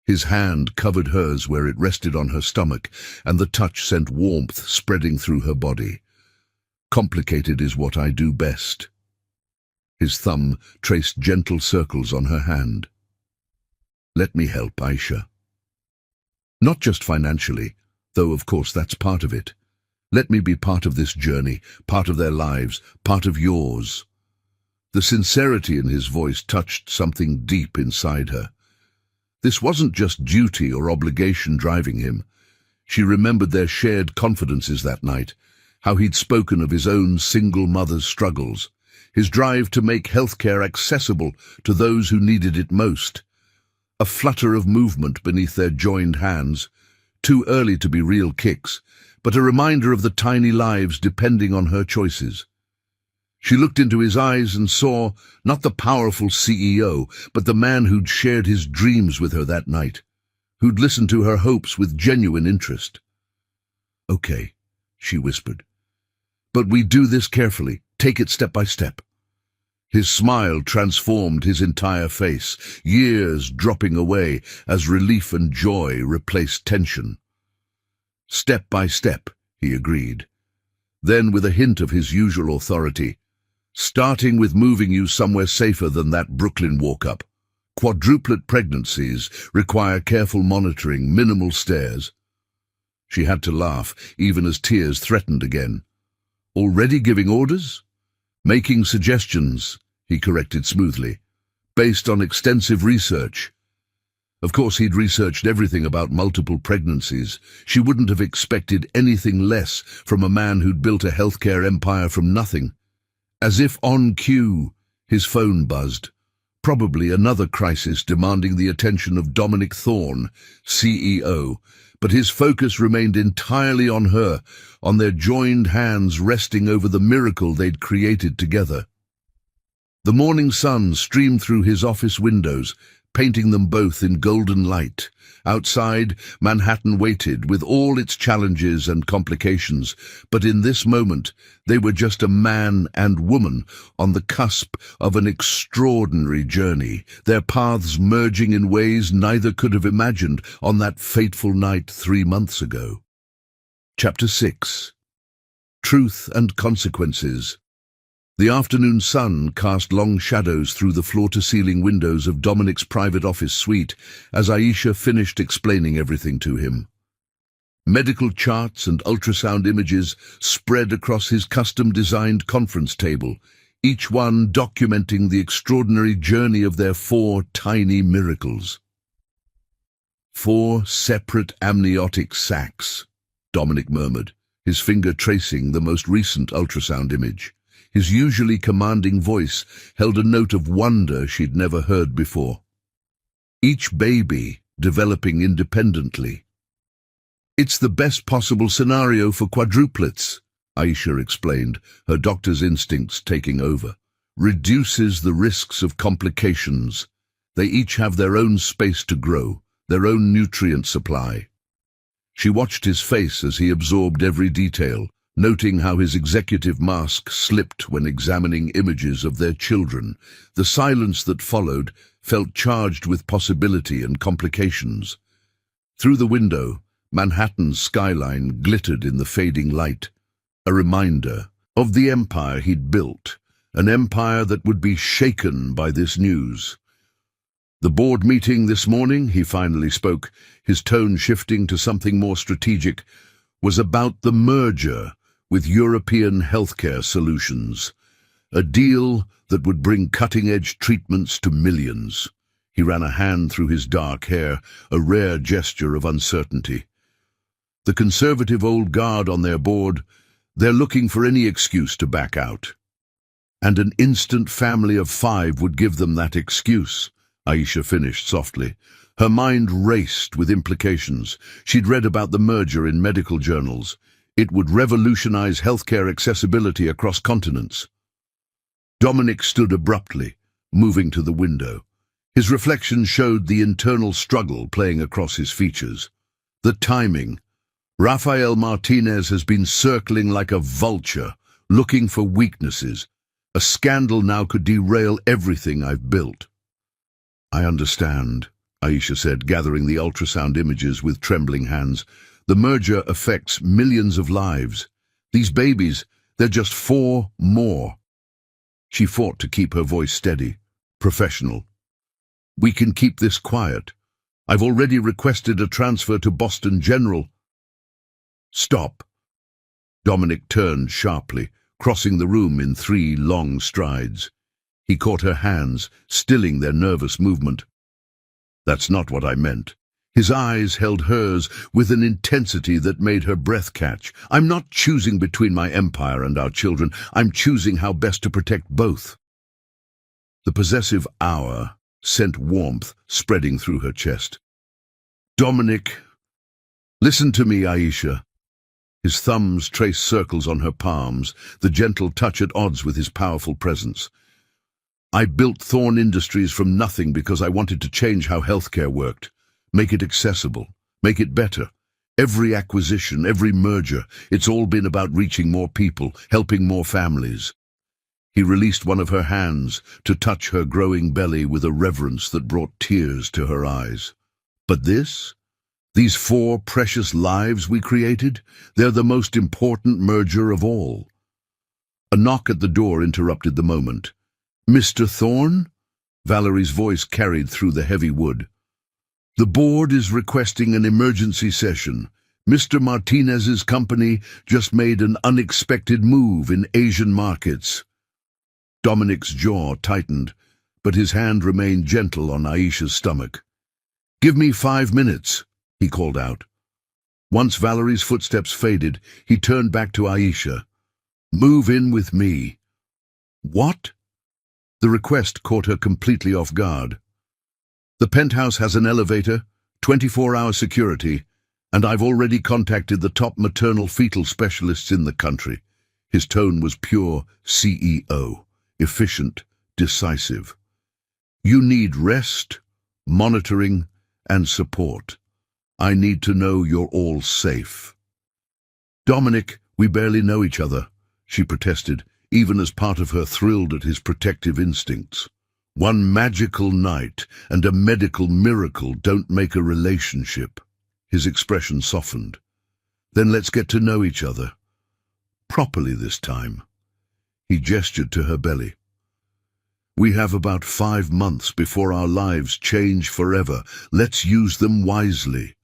His hand covered hers where it rested on her stomach, and the touch sent warmth spreading through her body. "Complicated is what I do best." His thumb traced gentle circles on her hand. "Let me help, Aisha. Not just financially, though of course that's part of it. Let me be part of this journey, part of their lives, part of yours." The sincerity in his voice touched something deep inside her. This wasn't just duty or obligation driving him. She remembered their shared confidences that night, how he'd spoken of his own single mother's struggles, his drive to make healthcare accessible to those who needed it most. A flutter of movement beneath their joined hands, too early to be real kicks, but a reminder of the tiny lives depending on her choices. She looked into his eyes and saw not the powerful CEO, but the man who'd shared his dreams with her that night, who'd listened to her hopes with genuine interest. "Okay," she whispered. "But we do this carefully, take it step by step." His smile transformed his entire face, years dropping away as relief and joy replaced tension. "Step by step," he agreed. Then, with a hint of his usual authority, "Starting with moving you somewhere safer than that Brooklyn walk-up. Quadruplet pregnancies require careful monitoring, minimal stares." She had to laugh, even as tears threatened again. "Already giving orders?" "Making suggestions," he corrected smoothly, "based on extensive research." Of course, he'd researched everything about multiple pregnancies. She wouldn't have expected anything less from a man who'd built a healthcare empire from nothing. As if on cue, his phone buzzed. Probably another crisis demanding the attention of Dominic Thorne, CEO, but his focus remained entirely on her, on their joined hands resting over the miracle they'd created together. The morning sun streamed through his office windows, painting them both in golden light. Outside, Manhattan waited, with all its challenges and complications, but in this moment they were just a man and woman on the cusp of an extraordinary journey, their paths merging in ways neither could have imagined on that fateful night 3 months ago. Chapter 6. Truth and Consequences. The afternoon sun cast long shadows through the floor-to-ceiling windows of Dominic's private office suite as Aisha finished explaining everything to him. Medical charts and ultrasound images spread across his custom-designed conference table, each one documenting the extraordinary journey of their 4 tiny miracles. 4 separate amniotic sacs, Dominic murmured, his finger tracing the most recent ultrasound image. His usually commanding voice held a note of wonder she'd never heard before. Each baby developing independently. "It's the best possible scenario for quadruplets," Aisha explained, her doctor's instincts taking over. "Reduces the risks of complications. They each have their own space to grow, their own nutrient supply." She watched his face as he absorbed every detail, noting how his executive mask slipped when examining images of their children. The silence that followed felt charged with possibility and complications. Through the window, Manhattan's skyline glittered in the fading light, a reminder of the empire he'd built, an empire that would be shaken by this news. "The board meeting this morning," he finally spoke, his tone shifting to something more strategic, "was about the merger with European healthcare solutions, a deal that would bring cutting-edge treatments to millions." He ran a hand through his dark hair, a rare gesture of uncertainty. "The conservative old guard on their board, they're looking for any excuse to back out. And an instant family of 5 would give them that excuse," Aisha finished softly. Her mind raced with implications. She'd read about the merger in medical journals. It would revolutionize healthcare accessibility across continents. Dominic stood abruptly, moving to the window. His reflection showed the internal struggle playing across his features. The timing. Rafael Martinez has been circling like a vulture, looking for weaknesses. A scandal now could derail everything I've built. "I understand," Aisha said, gathering the ultrasound images with trembling hands. "The merger affects millions of lives. These babies, they're just 4 more." She fought to keep her voice steady, professional. "We can keep this quiet. I've already requested a transfer to Boston General." "Stop." Dominic turned sharply, crossing the room in 3 long strides. He caught her hands, stilling their nervous movement. "That's not what I meant." His eyes held hers with an intensity that made her breath catch. "I'm not choosing between my empire and our children. I'm choosing how best to protect both." The possessive hour sent warmth spreading through her chest. "Dominic, listen to me, Aisha." His thumbs traced circles on her palms, the gentle touch at odds with his powerful presence. "I built Thorn Industries from nothing because I wanted to change how healthcare worked, make it accessible, make it better. Every acquisition, every merger, it's all been about reaching more people, helping more families." He released one of her hands to touch her growing belly with a reverence that brought tears to her eyes. "But this? These 4 precious lives we created? They're the most important merger of all." A knock at the door interrupted the moment. "Mr. Thorne?" Valerie's voice carried through the heavy wood. "The board is requesting an emergency session. Mr. Martinez's company just made an unexpected move in Asian markets." Dominic's jaw tightened, but his hand remained gentle on Aisha's stomach. "Give me 5 minutes," he called out. Once Valerie's footsteps faded, he turned back to Aisha. "Move in with me." "What?" The request caught her completely off guard. "The penthouse has an elevator, 24-hour security, and I've already contacted the top maternal-fetal specialists in the country." His tone was pure CEO, efficient, decisive. "You need rest, monitoring, and support. I need to know you're all safe." "Dominic, we barely know each other," she protested, even as part of her thrilled at his protective instincts. "One magical night and a medical miracle don't make a relationship." His expression softened. "Then let's get to know each other. Properly this time." He gestured to her belly. "We have about 5 months before our lives change forever. Let's use them wisely."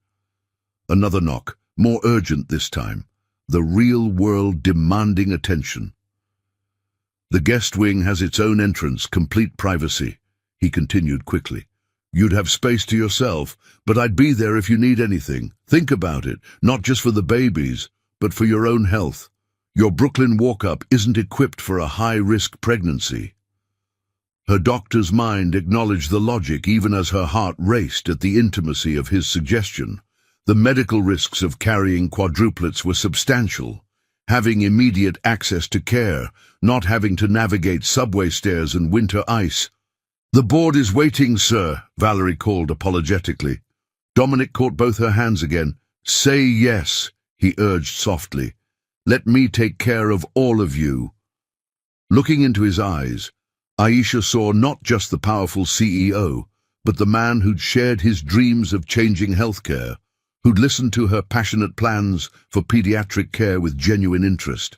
Another knock, more urgent this time, the real world demanding attention. The guest wing has its own entrance, complete privacy, he continued quickly. You'd have space to yourself, but I'd be there if you need anything. Think about it, not just for the babies, but for your own health. Your Brooklyn walk-up isn't equipped for a high-risk pregnancy. Her doctor's mind acknowledged the logic even as her heart raced at the intimacy of his suggestion. The medical risks of carrying quadruplets were substantial. Having immediate access to care, not having to navigate subway stairs and winter ice. The board is waiting, sir, Valerie called apologetically. Dominic caught both her hands again. Say yes, he urged softly. Let me take care of all of you. Looking into his eyes, Aisha saw not just the powerful CEO, but the man who'd shared his dreams of changing healthcare, who'd listened to her passionate plans for pediatric care with genuine interest.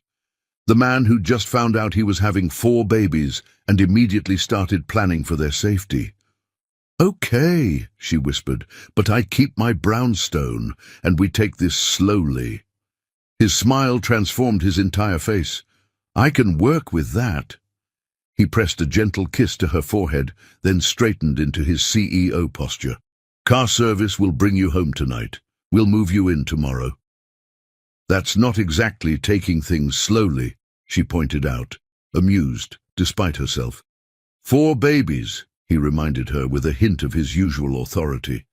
The man who'd just found out he was having 4 babies and immediately started planning for their safety. Okay, she whispered, but I keep my brownstone, and we take this slowly. His smile transformed his entire face. I can work with that. He pressed a gentle kiss to her forehead, then straightened into his CEO posture. Car service will bring you home tonight. We'll move you in tomorrow. That's not exactly taking things slowly, she pointed out, amused, despite herself. 4 babies, he reminded her with a hint of his usual authority.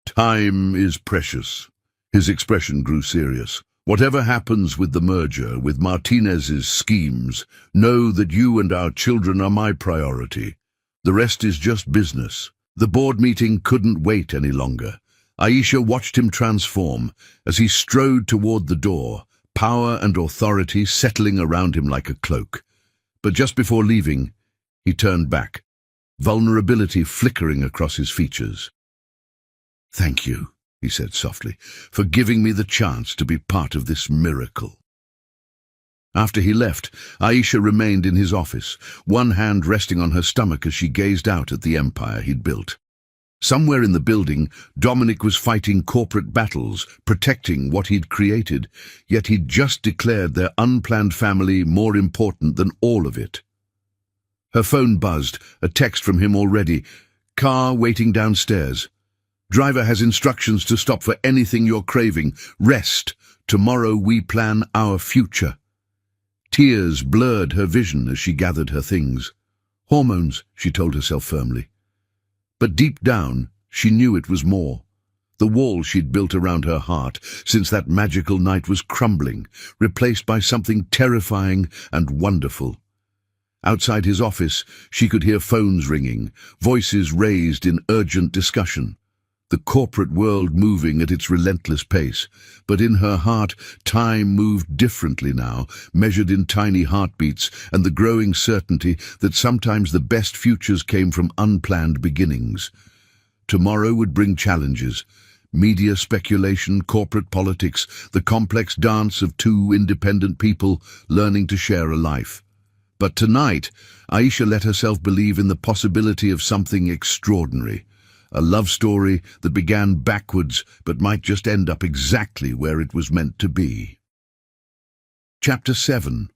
Time is precious. His expression grew serious. Whatever happens with the merger, with Martinez's schemes, know that you and our children are my priority. The rest is just business. The board meeting couldn't wait any longer. Aisha watched him transform as he strode toward the door, power and authority settling around him like a cloak. But just before leaving, he turned back, vulnerability flickering across his features. Thank you, he said softly, for giving me the chance to be part of this miracle. After he left, Aisha remained in his office, one hand resting on her stomach as she gazed out at the empire he'd built. Somewhere in the building, Dominic was fighting corporate battles, protecting what he'd created, yet he'd just declared their unplanned family more important than all of it. Her phone buzzed, a text from him already. Car waiting downstairs. Driver has instructions to stop for anything you're craving. Rest. Tomorrow we plan our future. Tears blurred her vision as she gathered her things. Hormones, she told herself firmly. But deep down, she knew it was more. The wall she'd built around her heart since that magical night was crumbling, replaced by something terrifying and wonderful. Outside his office, she could hear phones ringing, voices raised in urgent discussion. The corporate world moving at its relentless pace, but in her heart, time moved differently now, measured in tiny heartbeats and the growing certainty that sometimes the best futures came from unplanned beginnings. Tomorrow would bring challenges. Media speculation, corporate politics, the complex dance of 2 independent people learning to share a life. But tonight, Aisha let herself believe in the possibility of something extraordinary. A love story that began backwards but might just end up exactly where it was meant to be. Chapter 7.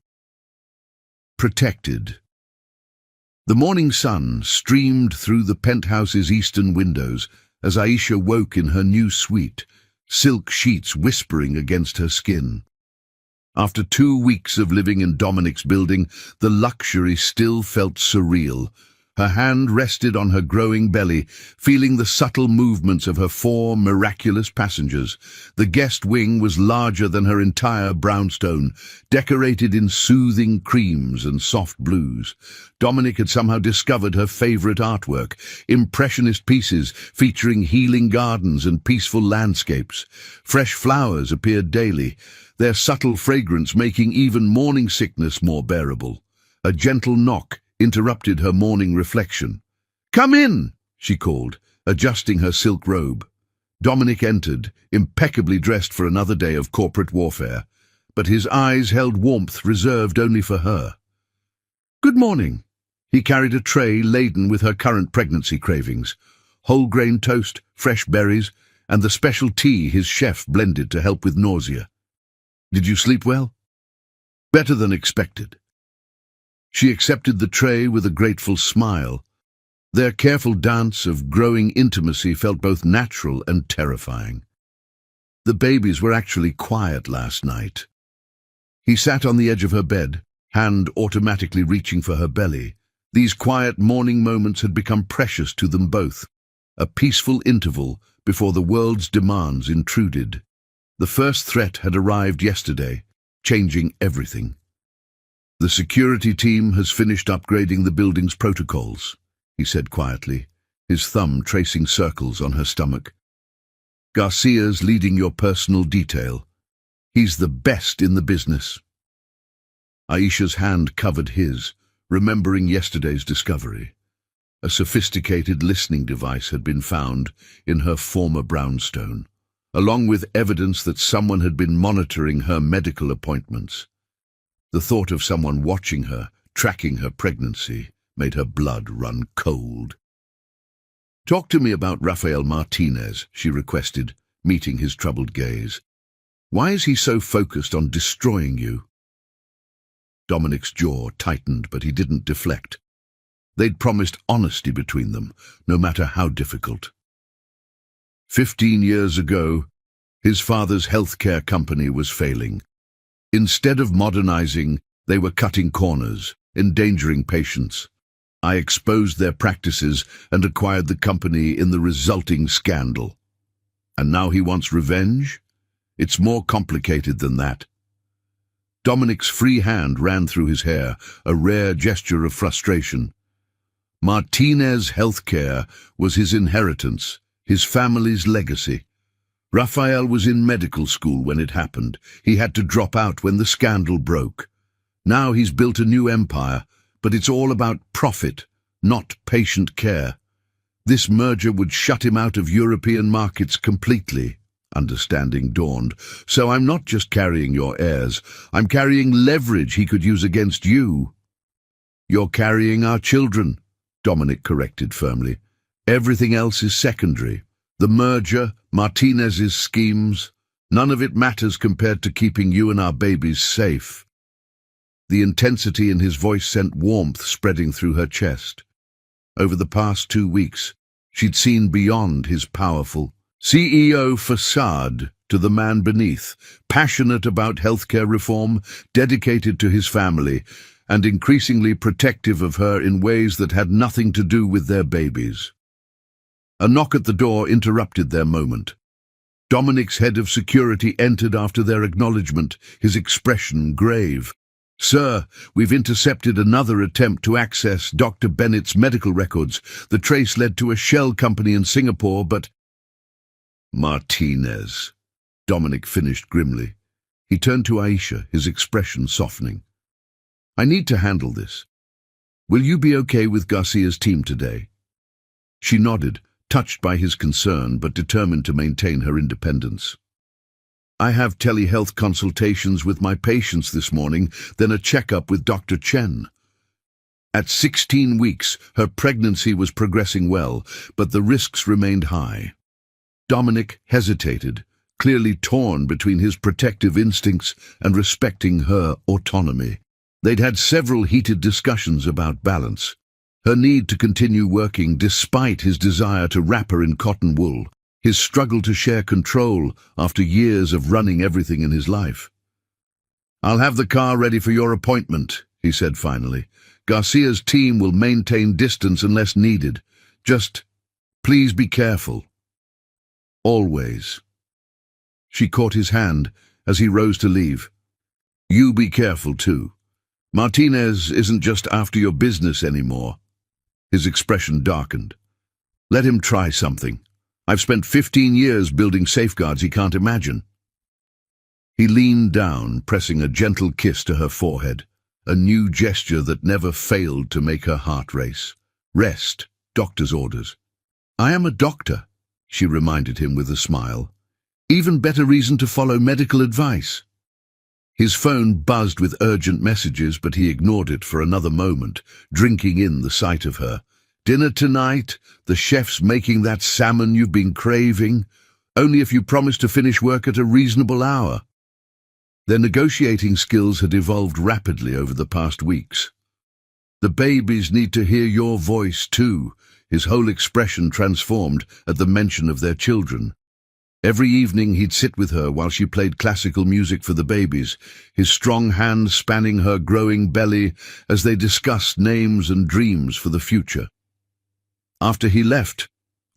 Protected. The morning sun streamed through the penthouse's eastern windows as Aisha woke in her new suite, silk sheets whispering against her skin. After 2 weeks of living in Dominic's building, the luxury still felt surreal. Her hand rested on her growing belly, feeling the subtle movements of her 4 miraculous passengers. The guest wing was larger than her entire brownstone, decorated in soothing creams and soft blues. Dominic had somehow discovered her favorite artwork, impressionist pieces featuring healing gardens and peaceful landscapes. Fresh flowers appeared daily, their subtle fragrance making even morning sickness more bearable. A gentle knock interrupted her morning reflection. "Come in," she called, adjusting her silk robe. Dominic entered, impeccably dressed for another day of corporate warfare, but his eyes held warmth reserved only for her. "Good morning." He carried a tray laden with her current pregnancy cravings. Whole grain toast, fresh berries, and the special tea his chef blended to help with nausea. "Did you sleep well?" "Better than expected." She accepted the tray with a grateful smile. Their careful dance of growing intimacy felt both natural and terrifying. The babies were actually quiet last night. He sat on the edge of her bed, hand automatically reaching for her belly. These quiet morning moments had become precious to them both, a peaceful interval before the world's demands intruded. The first threat had arrived yesterday, changing everything. "The security team has finished upgrading the building's protocols," he said quietly, his thumb tracing circles on her stomach. "Garcia's leading your personal detail. He's the best in the business." Aisha's hand covered his, remembering yesterday's discovery. A sophisticated listening device had been found in her former brownstone, along with evidence that someone had been monitoring her medical appointments. The thought of someone watching her, tracking her pregnancy, made her blood run cold. "Talk to me about Rafael Martinez," she requested, meeting his troubled gaze. "Why is he so focused on destroying you?" Dominic's jaw tightened, but he didn't deflect. They'd promised honesty between them, no matter how difficult. 15 years ago, his father's healthcare company was failing. Instead of modernizing, they were cutting corners, endangering patients. I exposed their practices and acquired the company in the resulting scandal. And now he wants revenge? It's more complicated than that. Dominic's free hand ran through his hair, a rare gesture of frustration. Martinez Healthcare was his inheritance, his family's legacy. Rafael was in medical school when it happened. He had to drop out when the scandal broke. Now he's built a new empire, but it's all about profit, not patient care. This merger would shut him out of European markets completely. Understanding dawned. "So I'm not just carrying your heirs, I'm carrying leverage he could use against you." "You're carrying our children," Dominic corrected firmly. "Everything else is secondary. The merger, Martinez's schemes, none of it matters compared to keeping you and our babies safe." The intensity in his voice sent warmth spreading through her chest. Over the past 2 weeks, she'd seen beyond his powerful CEO facade to the man beneath, passionate about healthcare reform, dedicated to his family, and increasingly protective of her in ways that had nothing to do with their babies. A knock at the door interrupted their moment. Dominic's head of security entered after their acknowledgement, his expression grave. "Sir, we've intercepted another attempt to access Dr. Bennett's medical records. The trace led to a shell company in Singapore, but—" "Martinez," Dominic finished grimly. He turned to Aisha, his expression softening. "I need to handle this. Will you be okay with Garcia's team today?" She nodded, touched by his concern but determined to maintain her independence. "I have telehealth consultations with my patients this morning, then a checkup with Dr. Chen." At 16 weeks, her pregnancy was progressing well, but the risks remained high. Dominic hesitated, clearly torn between his protective instincts and respecting her autonomy. They'd had several heated discussions about balance. Her need to continue working despite his desire to wrap her in cotton wool, his struggle to share control after years of running everything in his life. "I'll have the car ready for your appointment," he said finally. "Garcia's team will maintain distance unless needed. Just, please be careful." "Always." She caught his hand as he rose to leave. "You be careful too. Martinez isn't just after your business anymore." His expression darkened. "Let him try something. I've spent 15 years building safeguards he can't imagine." He leaned down, pressing a gentle kiss to her forehead, a new gesture that never failed to make her heart race. "Rest, doctor's orders." "I am a doctor," she reminded him with a smile. "Even better reason to follow medical advice." His phone buzzed with urgent messages, but he ignored it for another moment, drinking in the sight of her. "Dinner tonight? The chef's making that salmon you've been craving?" Only if you promise to finish work at a reasonable hour. Their negotiating skills had evolved rapidly over the past weeks. The babies need to hear your voice too. His whole expression transformed at the mention of their children. Every evening he'd sit with her while she played classical music for the babies, his strong hand spanning her growing belly as they discussed names and dreams for the future. After he left,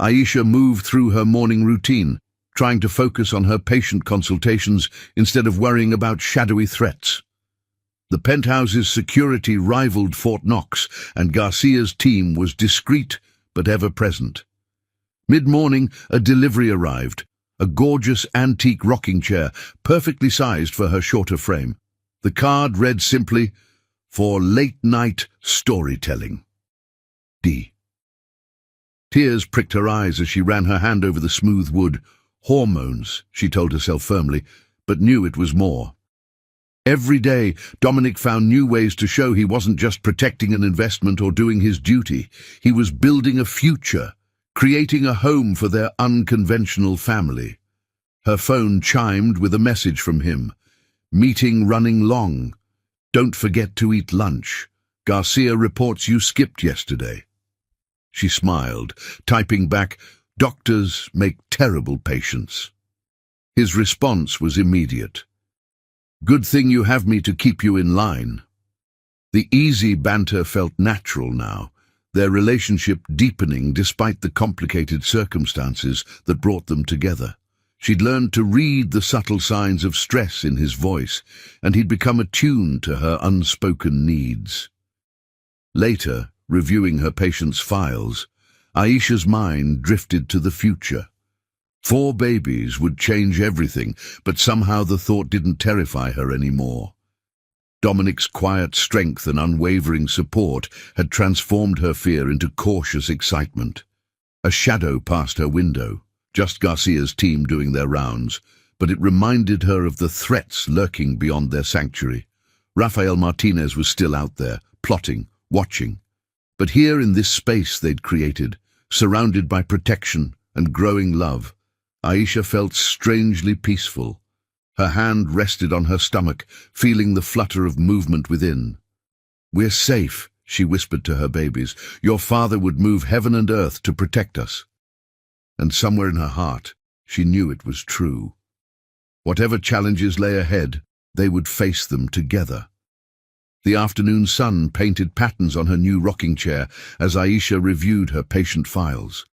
Aisha moved through her morning routine, trying to focus on her patient consultations instead of worrying about shadowy threats. The penthouse's security rivaled Fort Knox, and Garcia's team was discreet but ever-present. Mid-morning, a delivery arrived, a gorgeous antique rocking chair, perfectly sized for her shorter frame. The card read simply, "For late-night storytelling. D." Tears pricked her eyes as she ran her hand over the smooth wood. Hormones, she told herself firmly, but knew it was more. Every day, Dominic found new ways to show he wasn't just protecting an investment or doing his duty. He was building a future, creating a home for their unconventional family. Her phone chimed with a message from him. "Meeting running long. Don't forget to eat lunch. Garcia reports you skipped yesterday." She smiled, typing back, "Doctors make terrible patients." His response was immediate. "Good thing you have me to keep you in line." The easy banter felt natural now, their relationship deepening despite the complicated circumstances that brought them together. She'd learned to read the subtle signs of stress in his voice, and he'd become attuned to her unspoken needs. Later, reviewing her patient's files, Aisha's mind drifted to the future. 4 babies would change everything, but somehow the thought didn't terrify her anymore. Dominic's quiet strength and unwavering support had transformed her fear into cautious excitement. A shadow passed her window, just Garcia's team doing their rounds, but it reminded her of the threats lurking beyond their sanctuary. Rafael Martinez was still out there, plotting, watching. But here in this space they'd created, surrounded by protection and growing love, Aisha felt strangely peaceful. Her hand rested on her stomach, feeling the flutter of movement within. "We're safe," she whispered to her babies. "Your father would move heaven and earth to protect us." And somewhere in her heart, she knew it was true. Whatever challenges lay ahead, they would face them together. The afternoon sun painted patterns on her new rocking chair as Aisha reviewed her patient files.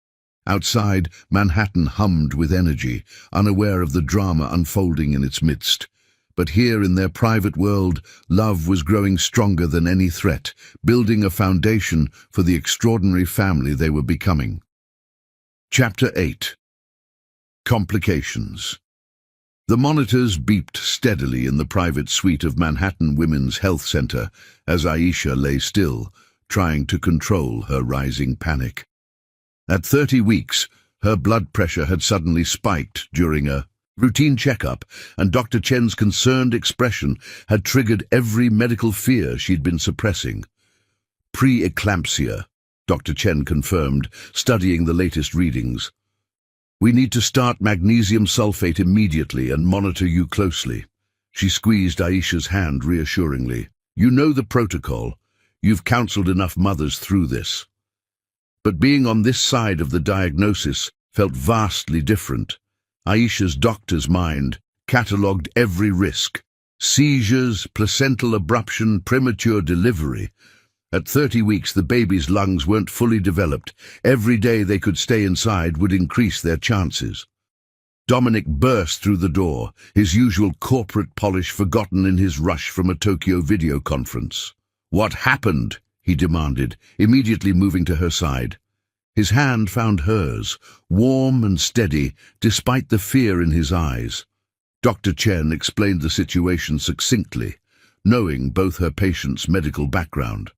Outside, Manhattan hummed with energy, unaware of the drama unfolding in its midst. But here in their private world, love was growing stronger than any threat, building a foundation for the extraordinary family they were becoming. Chapter 8. Complications. The monitors beeped steadily in the private suite of Manhattan Women's Health Center as Aisha lay still, trying to control her rising panic. At 30 weeks, her blood pressure had suddenly spiked during a routine checkup, and Dr. Chen's concerned expression had triggered every medical fear she'd been suppressing. Pre-eclampsia, Dr. Chen confirmed, studying the latest readings. "We need to start magnesium sulfate immediately and monitor you closely." She squeezed Aisha's hand reassuringly. "You know the protocol. You've counseled enough mothers through this." But being on this side of the diagnosis felt vastly different. Aisha's doctor's mind catalogued every risk: seizures, placental abruption, premature delivery. At 30 weeks, the baby's lungs weren't fully developed. Every day they could stay inside would increase their chances. Dominic burst through the door, his usual corporate polish forgotten in his rush from a Tokyo video conference. "What happened?" he demanded, immediately moving to her side. His hand found hers, warm and steady, despite the fear in his eyes. Dr. Chen explained the situation succinctly, knowing both her patient's medical background.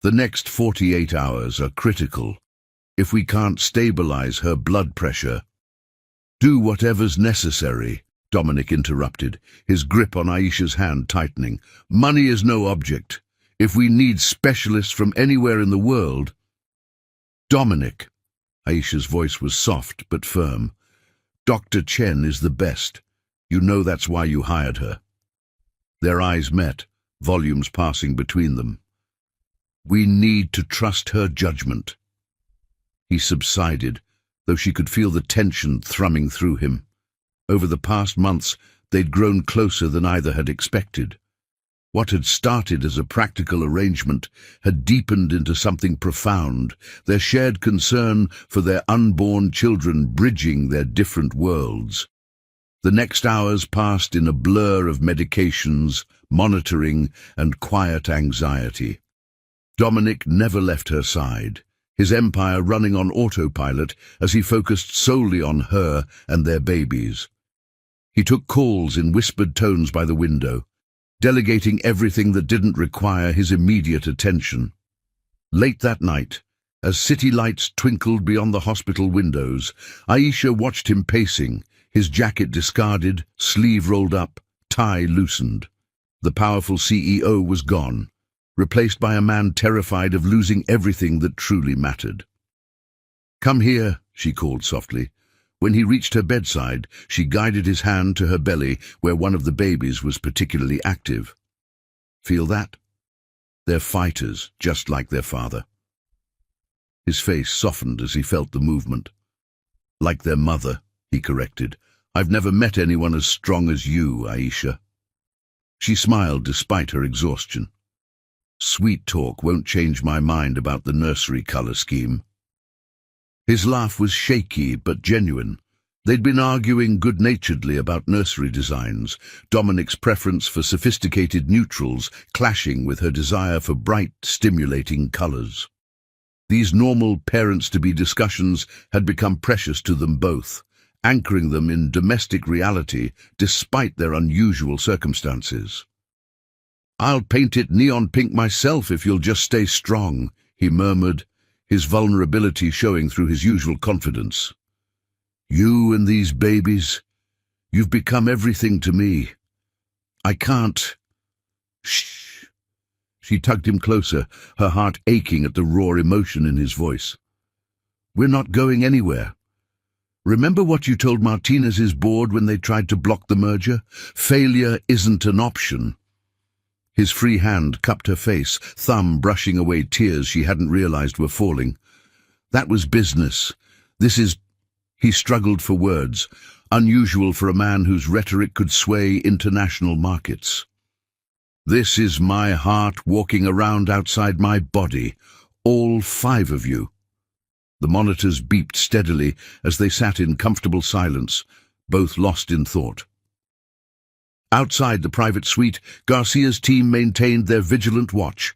"The next 48 hours are critical. If we can't stabilize her blood pressure—" "Do whatever's necessary," Dominic interrupted, his grip on Aisha's hand tightening. "Money is no object. If we need specialists from anywhere in the world—" "Dominic," Aisha's voice was soft but firm, Dr. Chen is the best. You know that's why you hired her." Their eyes met, volumes passing between them. "We need to trust her judgment." He subsided, though she could feel the tension thrumming through him. Over the past months, they'd grown closer than either had expected. What had started as a practical arrangement had deepened into something profound, their shared concern for their unborn children bridging their different worlds. The next hours passed in a blur of medications, monitoring, and quiet anxiety. Dominic never left her side, his empire running on autopilot as he focused solely on her and their babies. He took calls in whispered tones by the window, delegating everything that didn't require his immediate attention. Late that night, as city lights twinkled beyond the hospital windows, Aisha watched him pacing, his jacket discarded, sleeve rolled up, tie loosened. The powerful CEO was gone, replaced by a man terrified of losing everything that truly mattered. "Come here," she called softly. When he reached her bedside, she guided his hand to her belly where one of the babies was particularly active. "Feel that? They're fighters, just like their father." His face softened as he felt the movement. "Like their mother," he corrected. "I've never met anyone as strong as you, Aisha." She smiled despite her exhaustion. "Sweet talk won't change my mind about the nursery color scheme." His laugh was shaky but genuine. They'd been arguing good-naturedly about nursery designs, Dominic's preference for sophisticated neutrals clashing with her desire for bright, stimulating colors. These normal parents-to-be discussions had become precious to them both, anchoring them in domestic reality despite their unusual circumstances. "I'll paint it neon pink myself if you'll just stay strong," he murmured, his vulnerability showing through his usual confidence. "You and these babies, you've become everything to me. I can't—" "Shh." She tugged him closer, her heart aching at the raw emotion in his voice. "We're not going anywhere. Remember what you told Martinez's board when they tried to block the merger? Failure isn't an option." His free hand cupped her face, thumb brushing away tears she hadn't realized were falling. "That was business. This is—" He struggled for words, unusual for a man whose rhetoric could sway international markets. "This is my heart walking around outside my body, all 5 of you." The monitors beeped steadily as they sat in comfortable silence, both lost in thought. Outside the private suite, Garcia's team maintained their vigilant watch.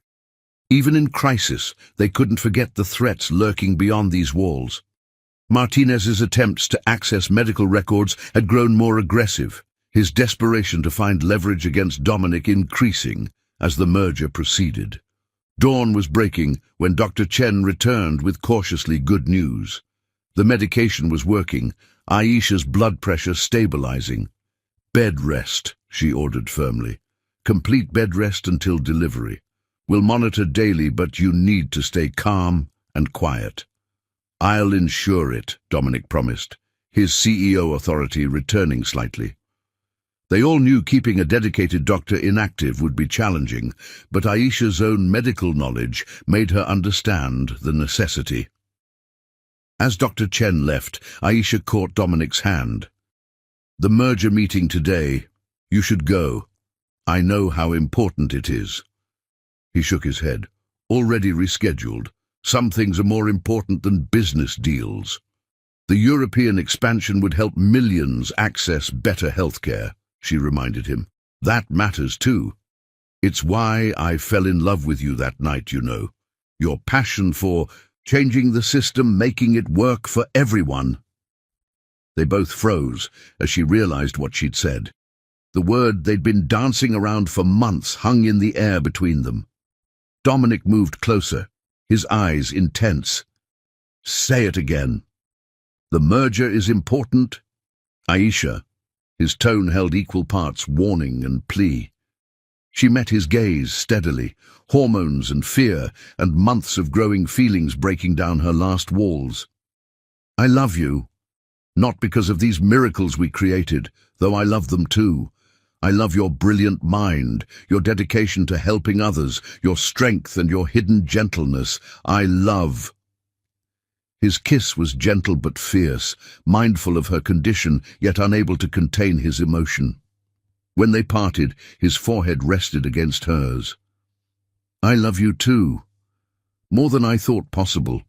Even in crisis, they couldn't forget the threats lurking beyond these walls. Martinez's attempts to access medical records had grown more aggressive, his desperation to find leverage against Dominic increasing as the merger proceeded. Dawn was breaking when Dr. Chen returned with cautiously good news. The medication was working, Aisha's blood pressure stabilizing. "Bed rest," she ordered firmly. "Complete bed rest until delivery. We'll monitor daily, but you need to stay calm and quiet." "I'll ensure it," Dominic promised, his CEO authority returning slightly. They all knew keeping a dedicated doctor inactive would be challenging, but Aisha's own medical knowledge made her understand the necessity. As Dr. Chen left, Aisha caught Dominic's hand. "The merger meeting today. You should go. I know how important it is." He shook his head. "Already rescheduled. Some things are more important than business deals. The European expansion would help millions access better healthcare," she reminded him. "That matters too. It's why I fell in love with you that night, you know. Your passion for changing the system, making it work for everyone." They both froze as she realized what she'd said. The word they'd been dancing around for months hung in the air between them. Dominic moved closer, his eyes intense. "Say it again." "The merger is important." "Aisha." His tone held equal parts warning and plea. She met his gaze steadily, hormones and fear and months of growing feelings breaking down her last walls. "I love you. Not because of these miracles we created, though I love them too. I love your brilliant mind, your dedication to helping others, your strength and your hidden gentleness. I love. His kiss was gentle but fierce, mindful of her condition, yet unable to contain his emotion. When they parted, his forehead rested against hers. I love you too, more than I thought possible.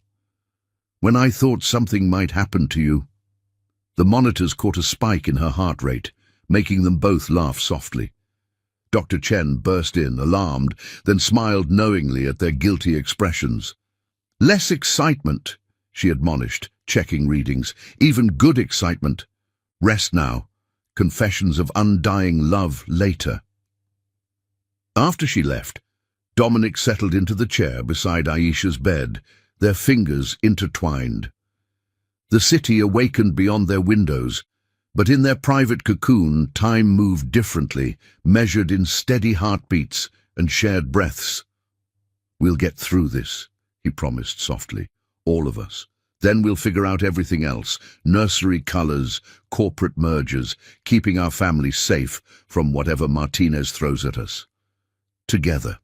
When I thought something might happen to you. The monitors caught a spike in her heart rate, making them both laugh softly. Dr. Chen burst in, alarmed, then smiled knowingly at their guilty expressions. Less excitement, she admonished, checking readings. Even good excitement. Rest now. Confessions of undying love later. After she left, Dominic settled into the chair beside Aisha's bed, their fingers intertwined. The city awakened beyond their windows, but in their private cocoon, time moved differently, measured in steady heartbeats and shared breaths. We'll get through this, he promised softly. All of us. Then we'll figure out everything else. Nursery colors, corporate mergers, keeping our family safe from whatever Martinez throws at us. Together.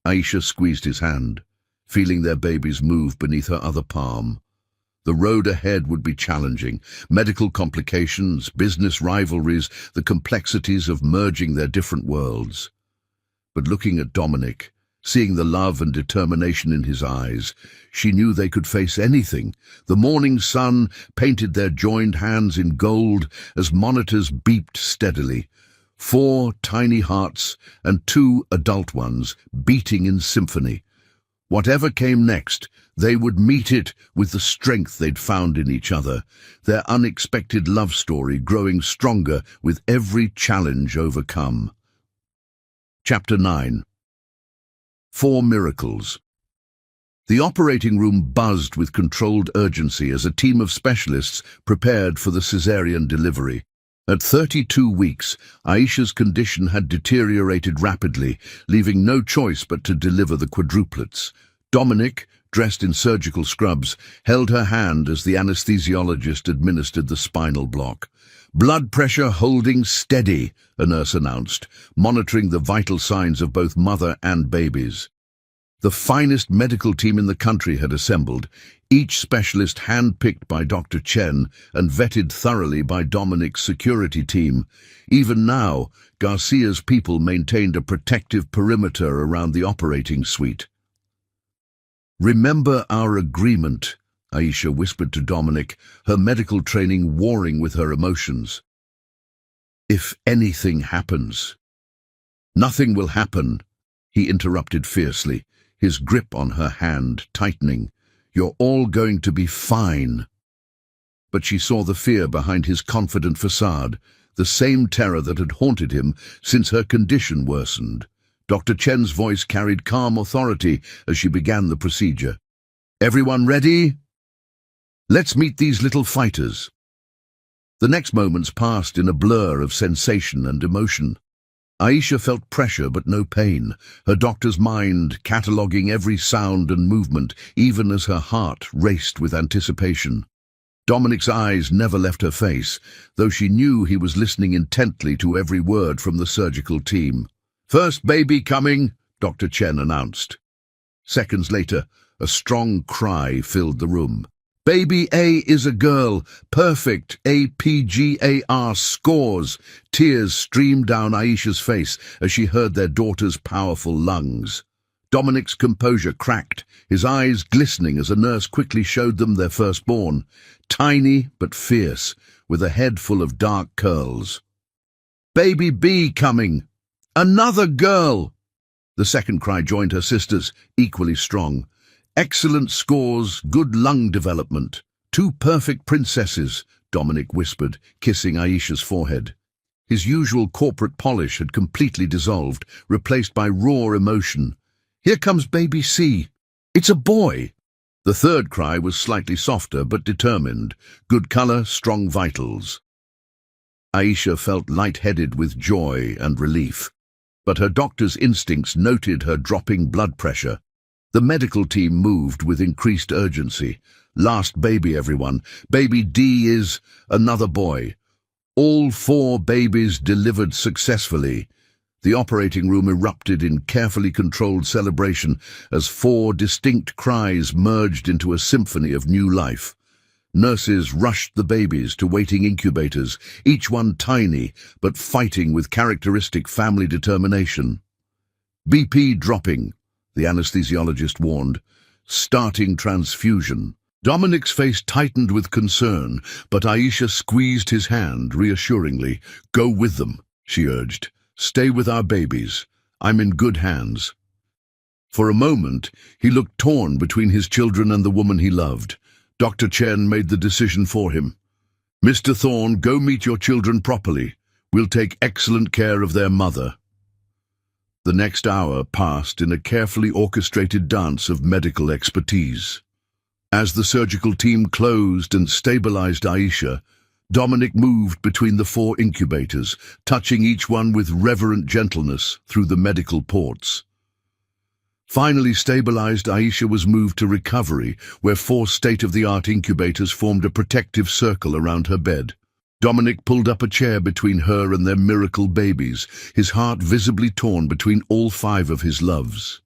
Aisha squeezed his hand, feeling their babies move beneath her other palm. The road ahead would be challenging. Medical complications, business rivalries, the complexities of merging their different worlds. But looking at Dominic, seeing the love and determination in his eyes, she knew they could face anything. The morning sun painted their joined hands in gold as monitors beeped steadily. 4 tiny hearts and 2 adult ones beating in symphony. Whatever came next, they would meet it with the strength they'd found in each other, their unexpected love story growing stronger with every challenge overcome. Chapter 9. 4 Miracles. The operating room buzzed with controlled urgency as a team of specialists prepared for the cesarean delivery. At 32 weeks, Aisha's condition had deteriorated rapidly, leaving no choice but to deliver the quadruplets. Dominic, dressed in surgical scrubs, held her hand as the anesthesiologist administered the spinal block. Blood pressure holding steady, a nurse announced, monitoring the vital signs of both mother and babies. The finest medical team in the country had assembled, each specialist hand-picked by Dr. Chen and vetted thoroughly by Dominic's security team. Even now, Garcia's people maintained a protective perimeter around the operating suite. Remember our agreement, Aisha whispered to Dominic, her medical training warring with her emotions. If anything happens. Nothing will happen, he interrupted fiercely, his grip on her hand tightening. You're all going to be fine. But she saw the fear behind his confident facade, the same terror that had haunted him since her condition worsened. Dr. Chen's voice carried calm authority as she began the procedure. Everyone ready? Let's meet these little fighters. The next moments passed in a blur of sensation and emotion. Aisha felt pressure but no pain, her doctor's mind cataloguing every sound and movement, even as her heart raced with anticipation. Dominic's eyes never left her face, though she knew he was listening intently to every word from the surgical team. First baby coming, Dr. Chen announced. Seconds later, a strong cry filled the room. Baby A is a girl. Perfect. APGAR scores. Tears streamed down Aisha's face as she heard their daughter's powerful lungs. Dominic's composure cracked, his eyes glistening as a nurse quickly showed them their firstborn, tiny but fierce, with a head full of dark curls. Baby B coming. Another girl! The second cry joined her sister's, equally strong. Excellent scores, good lung development. 2 perfect princesses, Dominic whispered, kissing Aisha's forehead. His usual corporate polish had completely dissolved, replaced by raw emotion. Here comes baby C. It's a boy. The third cry was slightly softer but determined. Good color, strong vitals. Aisha felt lightheaded with joy and relief, but her doctor's instincts noted her dropping blood pressure. The medical team moved with increased urgency. Last baby, everyone. Baby D is another boy. All 4 babies delivered successfully. The operating room erupted in carefully controlled celebration as 4 distinct cries merged into a symphony of new life. Nurses rushed the babies to waiting incubators, each one tiny but fighting with characteristic family determination. BP dropping, the anesthesiologist warned. Starting transfusion. Dominic's face tightened with concern, but Aisha squeezed his hand reassuringly. Go with them, she urged. Stay with our babies. I'm in good hands. For a moment, he looked torn between his children and the woman he loved. Dr. Chen made the decision for him. Mr. Thorne, go meet your children properly. We'll take excellent care of their mother. The next hour passed in a carefully orchestrated dance of medical expertise. As the surgical team closed and stabilized Aisha, Dominic moved between the 4 incubators, touching each one with reverent gentleness through the medical ports. Finally stabilized, Aisha was moved to recovery, where 4 state-of-the-art incubators formed a protective circle around her bed. Dominic pulled up a chair between her and their miracle babies, his heart visibly torn between all 5 of his loves.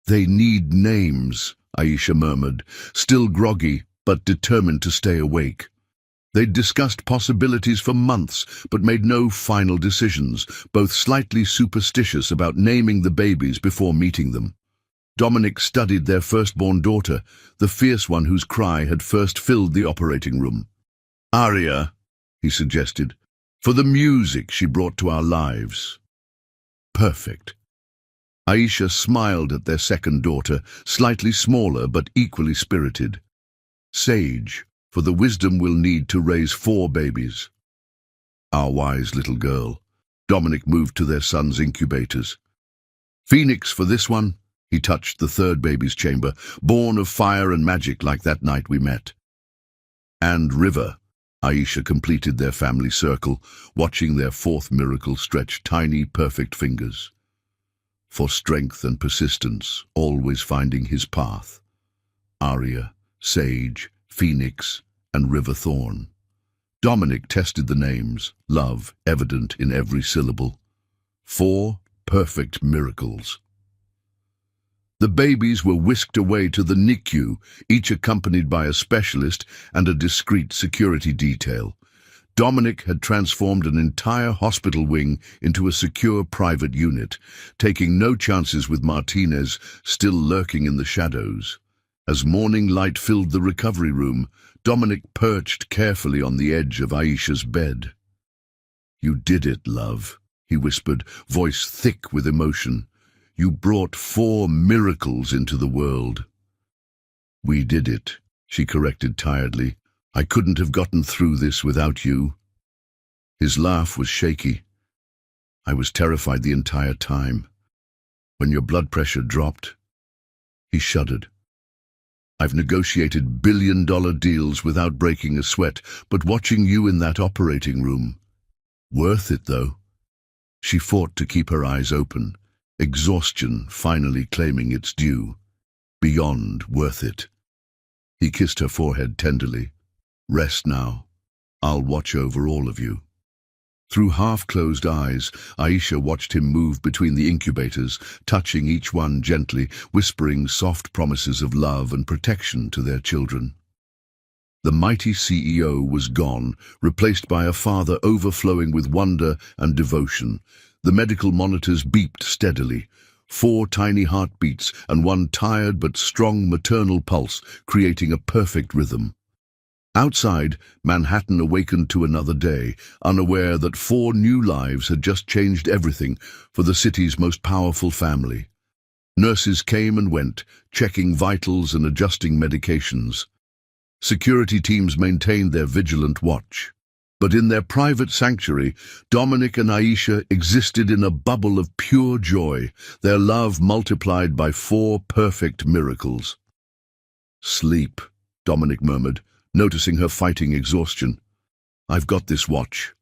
They need names, Aisha murmured, still groggy but determined to stay awake. They'd discussed possibilities for months, but made no final decisions, both slightly superstitious about naming the babies before meeting them. Dominic studied their firstborn daughter, the fierce one whose cry had first filled the operating room. Aria, he suggested, for the music she brought to our lives. Perfect. Aisha smiled at their second daughter, slightly smaller but equally spirited. Sage, for the wisdom we'll need to raise 4 babies. Our wise little girl. Dominic moved to their son's incubators. Phoenix for this one, he touched the 3rd baby's chamber, born of fire and magic like that night we met. And River. Aisha completed their family circle, watching their 4th miracle stretch tiny, perfect fingers. For strength and persistence, always finding his path. Aria, Sage, Phoenix, and River Thorn. Dominic tested the names, love evident in every syllable. 4 perfect miracles. The babies were whisked away to the NICU, each accompanied by a specialist and a discreet security detail. Dominic had transformed an entire hospital wing into a secure private unit, taking no chances with Martinez still lurking in the shadows. As morning light filled the recovery room, Dominic perched carefully on the edge of Aisha's bed. You did it, love, he whispered, voice thick with emotion. You brought 4 miracles into the world. We did it, she corrected tiredly. I couldn't have gotten through this without you. His laugh was shaky. I was terrified the entire time. When your blood pressure dropped, he shuddered. I've negotiated billion-dollar deals without breaking a sweat, but watching you in that operating room. Worth it, though. She fought to keep her eyes open, exhaustion finally claiming its due. Beyond worth it. He kissed her forehead tenderly. Rest now. I'll watch over all of you. Through half-closed eyes, Aisha watched him move between the incubators, touching each one gently, whispering soft promises of love and protection to their children. The mighty CEO was gone, replaced by a father overflowing with wonder and devotion. The medical monitors beeped steadily. 4 tiny heartbeats and 1 tired but strong maternal pulse, creating a perfect rhythm. Outside, Manhattan awakened to another day, unaware that 4 new lives had just changed everything for the city's most powerful family. Nurses came and went, checking vitals and adjusting medications. Security teams maintained their vigilant watch. But in their private sanctuary, Dominic and Aisha existed in a bubble of pure joy, their love multiplied by 4 perfect miracles. Sleep, Dominic murmured, noticing her fighting exhaustion. I've got this watch.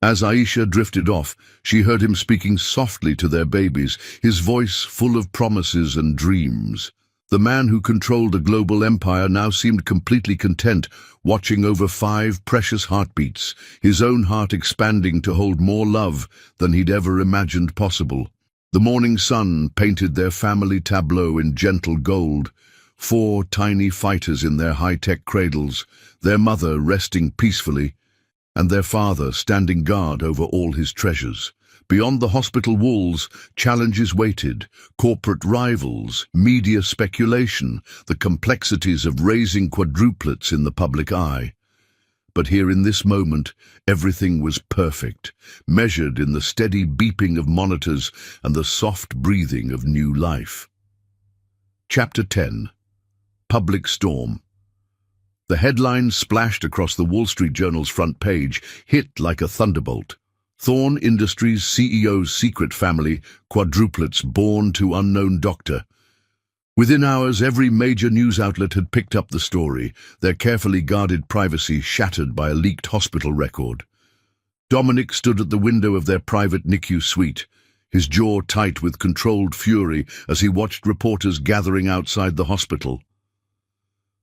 As Aisha drifted off, she heard him speaking softly to their babies, his voice full of promises and dreams. The man who controlled a global empire now seemed completely content, watching over 5 precious heartbeats, his own heart expanding to hold more love than he'd ever imagined possible. The morning sun painted their family tableau in gentle gold, 4 tiny fighters in their high-tech cradles, their mother resting peacefully, and their father standing guard over all his treasures. Beyond the hospital walls, challenges waited, corporate rivals, media speculation, the complexities of raising quadruplets in the public eye. But here in this moment, everything was perfect, measured in the steady beeping of monitors and the soft breathing of new life. Chapter 10. Public Storm. The headline splashed across the Wall Street Journal's front page, hit like a thunderbolt. Thorne Industries CEO's secret family, quadruplets born to unknown doctor. Within hours, every major news outlet had picked up the story, their carefully guarded privacy shattered by a leaked hospital record. Dominic stood at the window of their private NICU suite, his jaw tight with controlled fury as he watched reporters gathering outside the hospital.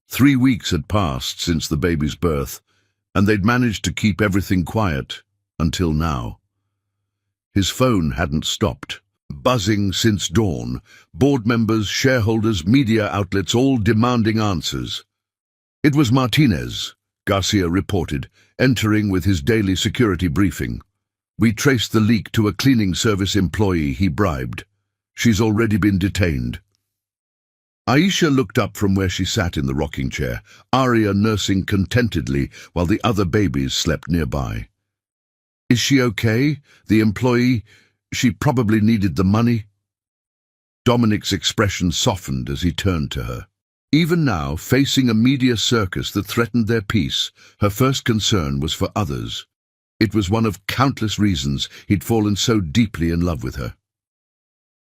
3 weeks had passed since the baby's birth, and they'd managed to keep everything quiet until now. His phone hadn't stopped, buzzing since dawn, board members, shareholders, media outlets all demanding answers. It was Martinez, Garcia reported, entering with his daily security briefing. We traced the leak to a cleaning service employee he bribed. She's already been detained. Aisha looked up from where she sat in the rocking chair, Arya nursing contentedly while the other babies slept nearby. Is she okay? The employee? She probably needed the money. Dominic's expression softened as he turned to her. Even now, facing a media circus that threatened their peace, her first concern was for others. It was one of countless reasons he'd fallen so deeply in love with her.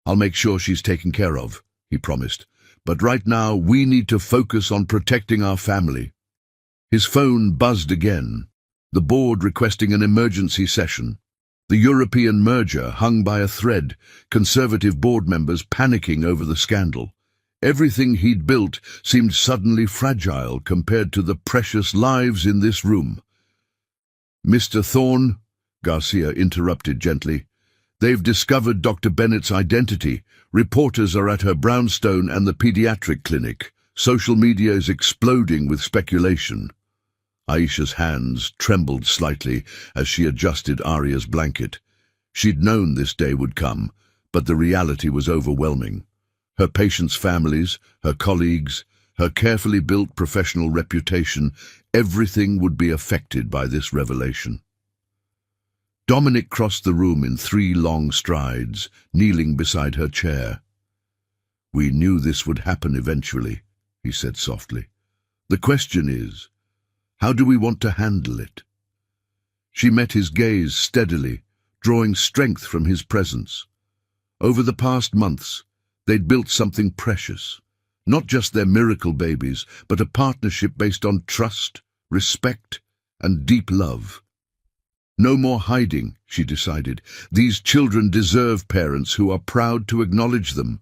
I'll make sure she's taken care of, he promised. But right now, we need to focus on protecting our family. His phone buzzed again, the board requesting an emergency session. The European merger hung by a thread, conservative board members panicking over the scandal. Everything he'd built seemed suddenly fragile compared to the precious lives in this room. Mr. Thorne, Garcia interrupted gently. They've discovered Dr. Bennett's identity. Reporters are at her brownstone and the pediatric clinic. Social media is exploding with speculation. Aisha's hands trembled slightly as she adjusted Arya's blanket. She'd known this day would come, but the reality was overwhelming. Her patients' families, her colleagues, her carefully built professional reputation, everything would be affected by this revelation. Dominic crossed the room in 3 long strides, kneeling beside her chair. We knew this would happen eventually, he said softly. The question is, how do we want to handle it? She met his gaze steadily, drawing strength from his presence. Over the past months, they'd built something precious. Not just their miracle babies, but a partnership based on trust, respect, and deep love. No more hiding, she decided. These children deserve parents who are proud to acknowledge them,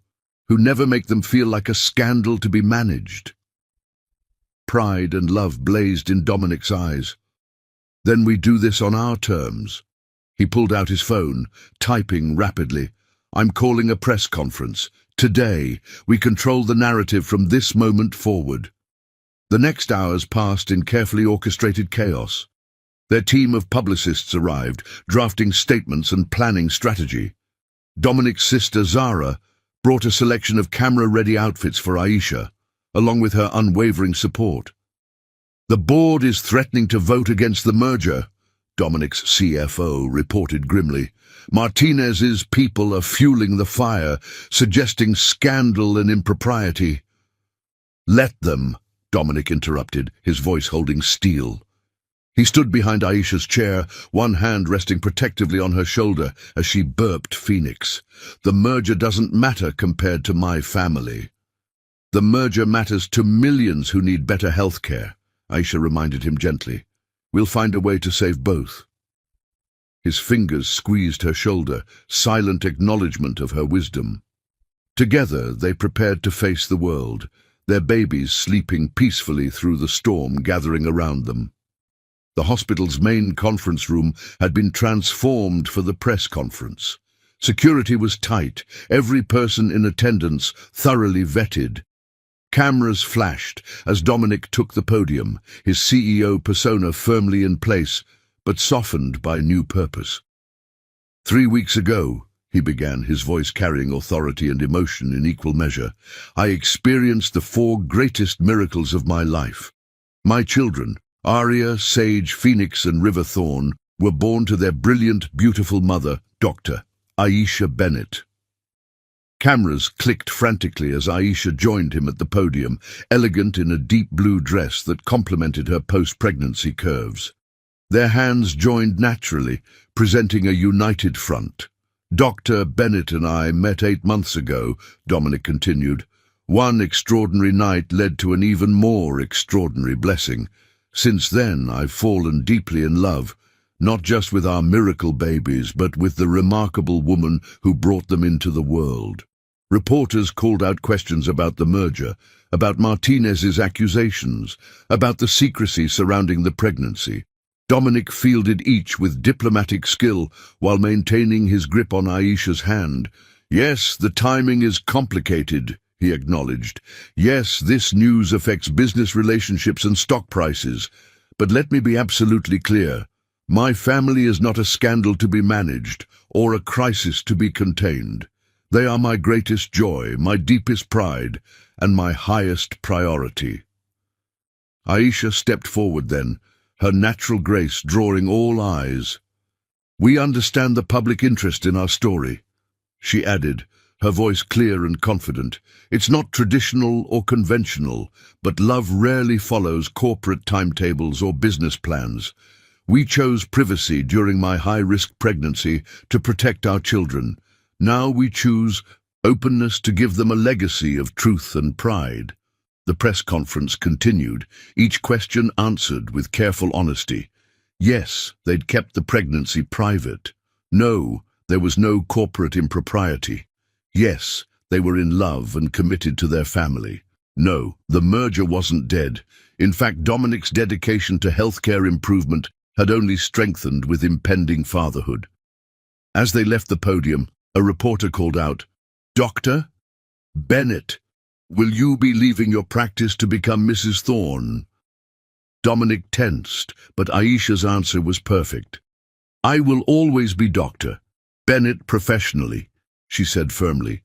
who never make them feel like a scandal to be managed. Pride and love blazed in Dominic's eyes. Then we do this on our terms. He pulled out his phone, typing rapidly. I'm calling a press conference. Today, we control the narrative from this moment forward. The next hours passed in carefully orchestrated chaos. Their team of publicists arrived, drafting statements and planning strategy. Dominic's sister Zara brought a selection of camera-ready outfits for Aisha, along with her unwavering support. The board is threatening to vote against the merger, Dominic's CFO reported grimly. Martinez's people are fueling the fire, suggesting scandal and impropriety. Let them, Dominic interrupted, his voice holding steel. He stood behind Aisha's chair, one hand resting protectively on her shoulder as she burped Phoenix. The merger doesn't matter compared to my family. The merger matters to millions who need better health care, Aisha reminded him gently. We'll find a way to save both. His fingers squeezed her shoulder, silent acknowledgement of her wisdom. Together they prepared to face the world, their babies sleeping peacefully through the storm gathering around them. The hospital's main conference room had been transformed for the press conference. Security was tight, every person in attendance thoroughly vetted. Cameras flashed as Dominic took the podium, his CEO persona firmly in place, but softened by new purpose. 3 weeks ago, he began, his voice carrying authority and emotion in equal measure, I experienced the 4 greatest miracles of my life. My children, Aria, Sage, Phoenix, and River Thorn, were born to their brilliant, beautiful mother, Dr. Aisha Bennett. Cameras clicked frantically as Aisha joined him at the podium, elegant in a deep blue dress that complemented her post-pregnancy curves. Their hands joined naturally, presenting a united front. Dr. Bennett and I met 8 months ago, Dominic continued. One extraordinary night led to an even more extraordinary blessing. Since then, I've fallen deeply in love, not just with our miracle babies, but with the remarkable woman who brought them into the world. Reporters called out questions about the merger, about Martinez's accusations, about the secrecy surrounding the pregnancy. Dominic fielded each with diplomatic skill while maintaining his grip on Aisha's hand. Yes, the timing is complicated, he acknowledged. Yes, this news affects business relationships and stock prices. But let me be absolutely clear. My family is not a scandal to be managed or a crisis to be contained. They are my greatest joy, my deepest pride, and my highest priority. Aisha stepped forward then, her natural grace drawing all eyes. We understand the public interest in our story, she added, her voice clear and confident. It's not traditional or conventional, but love rarely follows corporate timetables or business plans. We chose privacy during my high-risk pregnancy to protect our children. Now we choose openness to give them a legacy of truth and pride. The press conference continued, each question answered with careful honesty. Yes, they'd kept the pregnancy private. No, there was no corporate impropriety. Yes, they were in love and committed to their family. No, the merger wasn't dead. In fact, Dominic's dedication to healthcare improvement had only strengthened with impending fatherhood. As they left the podium, a reporter called out, Dr. Bennett, will you be leaving your practice to become Mrs. Thorne? Dominic tensed, but Aisha's answer was perfect. I will always be Dr. Bennett professionally, she said firmly.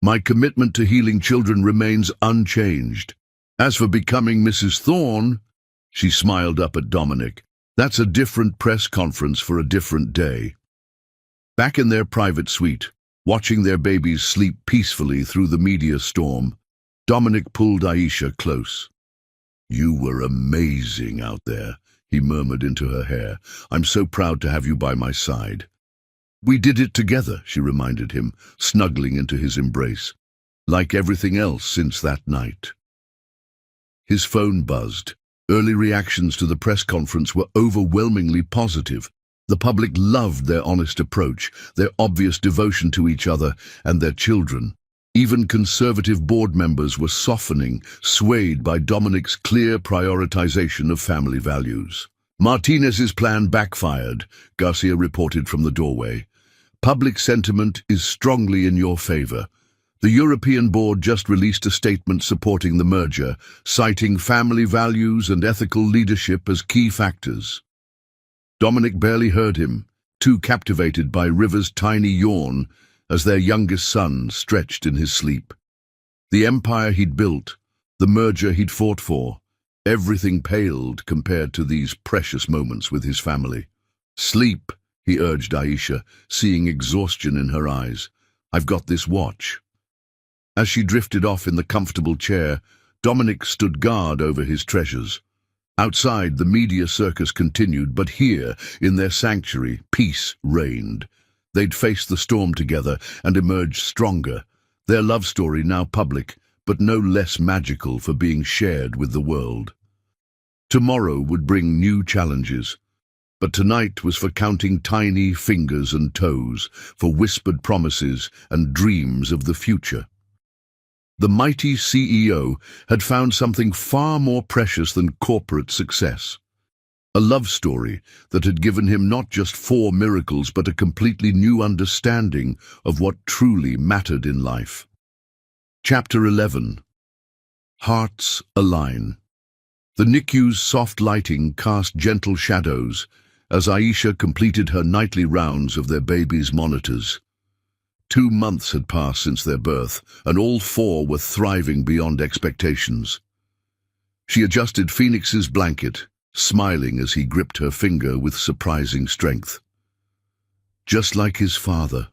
My commitment to healing children remains unchanged. As for becoming Mrs. Thorne, she smiled up at Dominic. That's a different press conference for a different day. Back in their private suite, watching their babies sleep peacefully through the media storm, Dominic pulled Aisha close. You were amazing out there, he murmured into her hair. I'm so proud to have you by my side. We did it together, she reminded him, snuggling into his embrace. Like everything else since that night. His phone buzzed. Early reactions to the press conference were overwhelmingly positive. The public loved their honest approach, their obvious devotion to each other and their children. Even conservative board members were softening, swayed by Dominic's clear prioritization of family values. Martinez's plan backfired, Garcia reported from the doorway. Public sentiment is strongly in your favor. The European board just released a statement supporting the merger, citing family values and ethical leadership as key factors. Dominic barely heard him, too captivated by River's tiny yawn as their youngest son stretched in his sleep. The empire he'd built, the merger he'd fought for, everything paled compared to these precious moments with his family. Sleep, he urged Aisha, seeing exhaustion in her eyes. I've got this watch. As she drifted off in the comfortable chair, Dominic stood guard over his treasures. Outside, the media circus continued, but here, in their sanctuary, peace reigned. They'd faced the storm together and emerged stronger, their love story now public, but no less magical for being shared with the world. Tomorrow would bring new challenges. But tonight was for counting tiny fingers and toes, for whispered promises and dreams of the future. The mighty CEO had found something far more precious than corporate success. A love story that had given him not just 4 miracles but a completely new understanding of what truly mattered in life. Chapter 11. Hearts Align. The NICU's soft lighting cast gentle shadows as Aisha completed her nightly rounds of their baby's monitors. 2 months had passed since their birth, and all 4 were thriving beyond expectations. She adjusted Phoenix's blanket, smiling as he gripped her finger with surprising strength. Just like his father,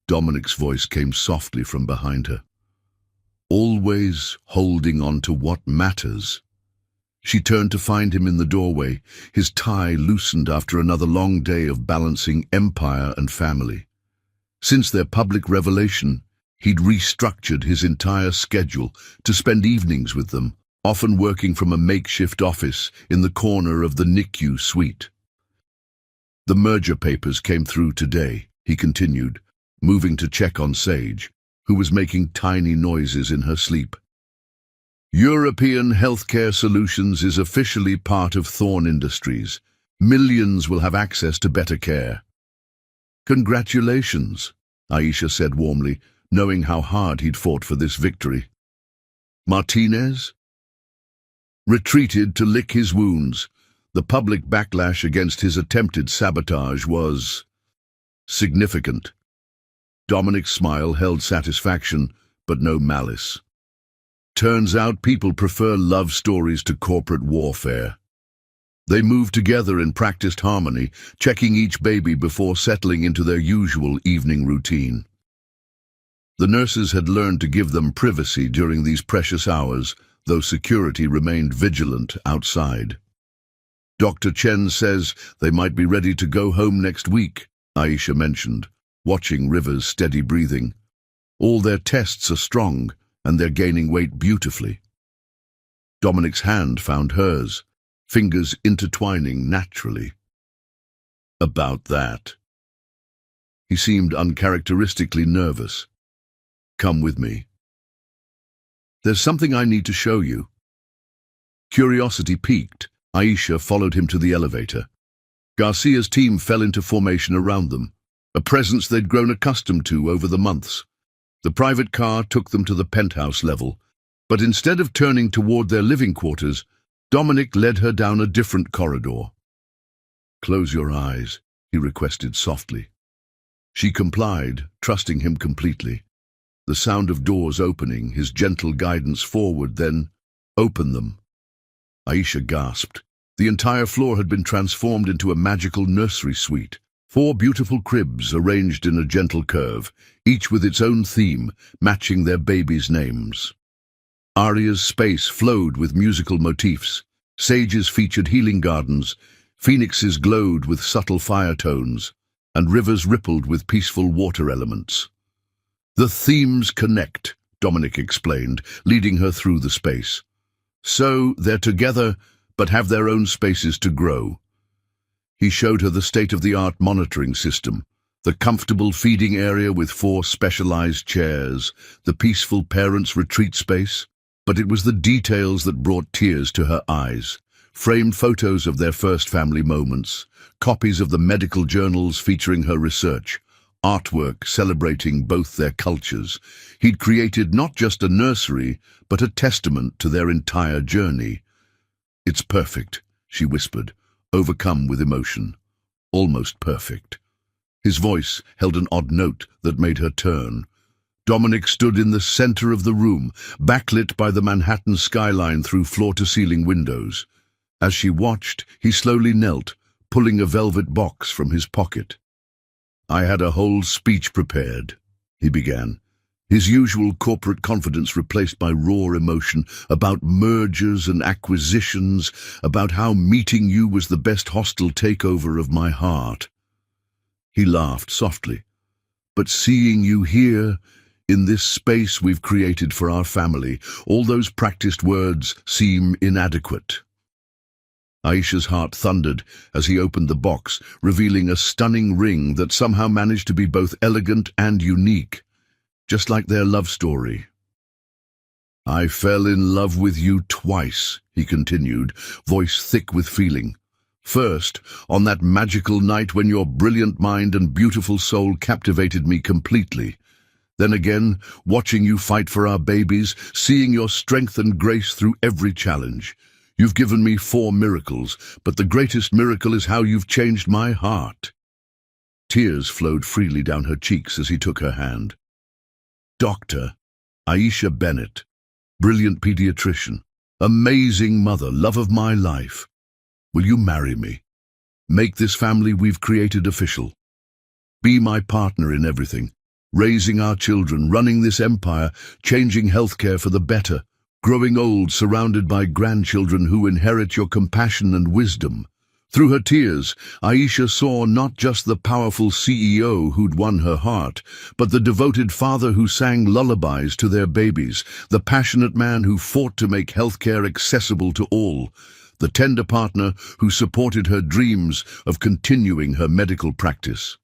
Dominic's voice came softly from behind her. Always holding on to what matters. She turned to find him in the doorway, his tie loosened after another long day of balancing empire and family. Since their public revelation, he'd restructured his entire schedule to spend evenings with them, often working from a makeshift office in the corner of the NICU suite. The merger papers came through today, he continued, moving to check on Sage, who was making tiny noises in her sleep. European Healthcare Solutions is officially part of Thorn Industries. Millions will have access to better care. Congratulations, Aisha said warmly, knowing how hard he'd fought for this victory. Martinez retreated to lick his wounds. The public backlash against his attempted sabotage was significant. Dominic's smile held satisfaction, but no malice. Turns out people prefer love stories to corporate warfare. They moved together in practiced harmony, checking each baby before settling into their usual evening routine. The nurses had learned to give them privacy during these precious hours, though security remained vigilant outside. Dr. Chen says they might be ready to go home next week, Aisha mentioned, watching River's steady breathing. All their tests are strong, and they're gaining weight beautifully. Dominic's hand found hers, fingers intertwining naturally. About that. He seemed uncharacteristically nervous. Come with me. There's something I need to show you. Curiosity piqued, Aisha followed him to the elevator. Garcia's team fell into formation around them, a presence they'd grown accustomed to over the months. The private car took them to the penthouse level, but instead of turning toward their living quarters, Dominic led her down a different corridor. Close your eyes, he requested softly. She complied, trusting him completely. The sound of doors opening, his gentle guidance forward, then, open them. Aisha gasped. The entire floor had been transformed into a magical nursery suite. 4 beautiful cribs arranged in a gentle curve, each with its own theme, matching their babies' names. Aria's space flowed with musical motifs. Sage's featured healing gardens. Phoenix's glowed with subtle fire tones, and rivers rippled with peaceful water elements. The themes connect, Dominic explained, leading her through the space. So they're together, but have their own spaces to grow. He showed her the state-of-the-art monitoring system, the comfortable feeding area with 4 specialized chairs, the peaceful parents' retreat space. But it was the details that brought tears to her eyes. Framed photos of their first family moments, copies of the medical journals featuring her research, artwork celebrating both their cultures. He'd created not just a nursery, but a testament to their entire journey. It's perfect, she whispered, overcome with emotion. Almost perfect. His voice held an odd note that made her turn. Dominic stood in the center of the room, backlit by the Manhattan skyline through floor-to-ceiling windows. As she watched, he slowly knelt, pulling a velvet box from his pocket. I had a whole speech prepared, he began, his usual corporate confidence replaced by raw emotion, about mergers and acquisitions, about how meeting you was the best hostile takeover of my heart. He laughed softly. But seeing you here, in this space we've created for our family, all those practiced words seem inadequate. Aisha's heart thundered as he opened the box, revealing a stunning ring that somehow managed to be both elegant and unique, just like their love story. "I fell in love with you twice," he continued, voice thick with feeling. "First, on that magical night when your brilliant mind and beautiful soul captivated me completely. Then again, watching you fight for our babies, seeing your strength and grace through every challenge. You've given me 4 miracles, but the greatest miracle is how you've changed my heart." Tears flowed freely down her cheeks as he took her hand. "Dr. Aisha Bennett, brilliant pediatrician, amazing mother, love of my life. Will you marry me? Make this family we've created official. Be my partner in everything, raising our children, running this empire, changing healthcare for the better, growing old surrounded by grandchildren who inherit your compassion and wisdom." Through her tears, Aisha saw not just the powerful CEO who'd won her heart, but the devoted father who sang lullabies to their babies, the passionate man who fought to make healthcare accessible to all, the tender partner who supported her dreams of continuing her medical practice.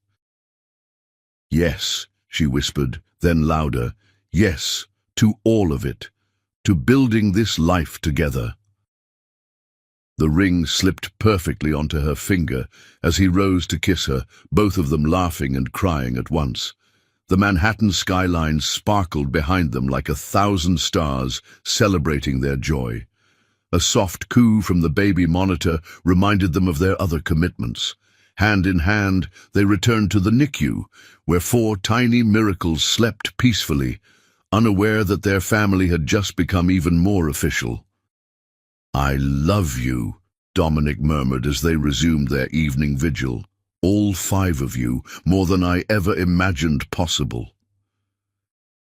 "Yes," she whispered, then louder, "yes, to all of it, to building this life together." The ring slipped perfectly onto her finger as he rose to kiss her, both of them laughing and crying at once. The Manhattan skyline sparkled behind them like 1,000 stars celebrating their joy. A soft coo from the baby monitor reminded them of their other commitments. Hand in hand, they returned to the NICU, where 4 tiny miracles slept peacefully, unaware that their family had just become even more official. "I love you," Dominic murmured as they resumed their evening vigil. "All 5 of you, more than I ever imagined possible."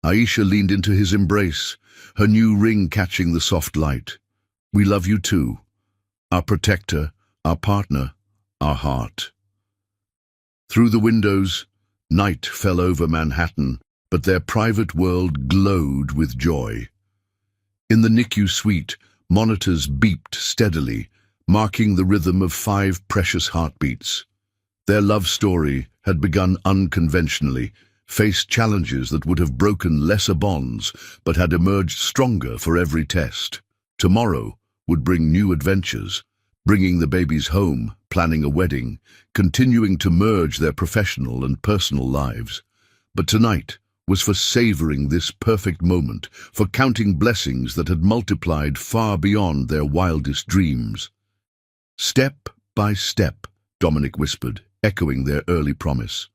Aisha leaned into his embrace, her new ring catching the soft light. "We love you too, our protector, our partner, our heart." Through the windows, night fell over Manhattan, but their private world glowed with joy. In the NICU suite, monitors beeped steadily, marking the rhythm of 5 precious heartbeats. Their love story had begun unconventionally, faced challenges that would have broken lesser bonds, but had emerged stronger for every test. Tomorrow would bring new adventures, bringing the babies home, planning a wedding, continuing to merge their professional and personal lives. But tonight was for savoring this perfect moment, for counting blessings that had multiplied far beyond their wildest dreams. "Step by step," Dominic whispered, echoing their early promise.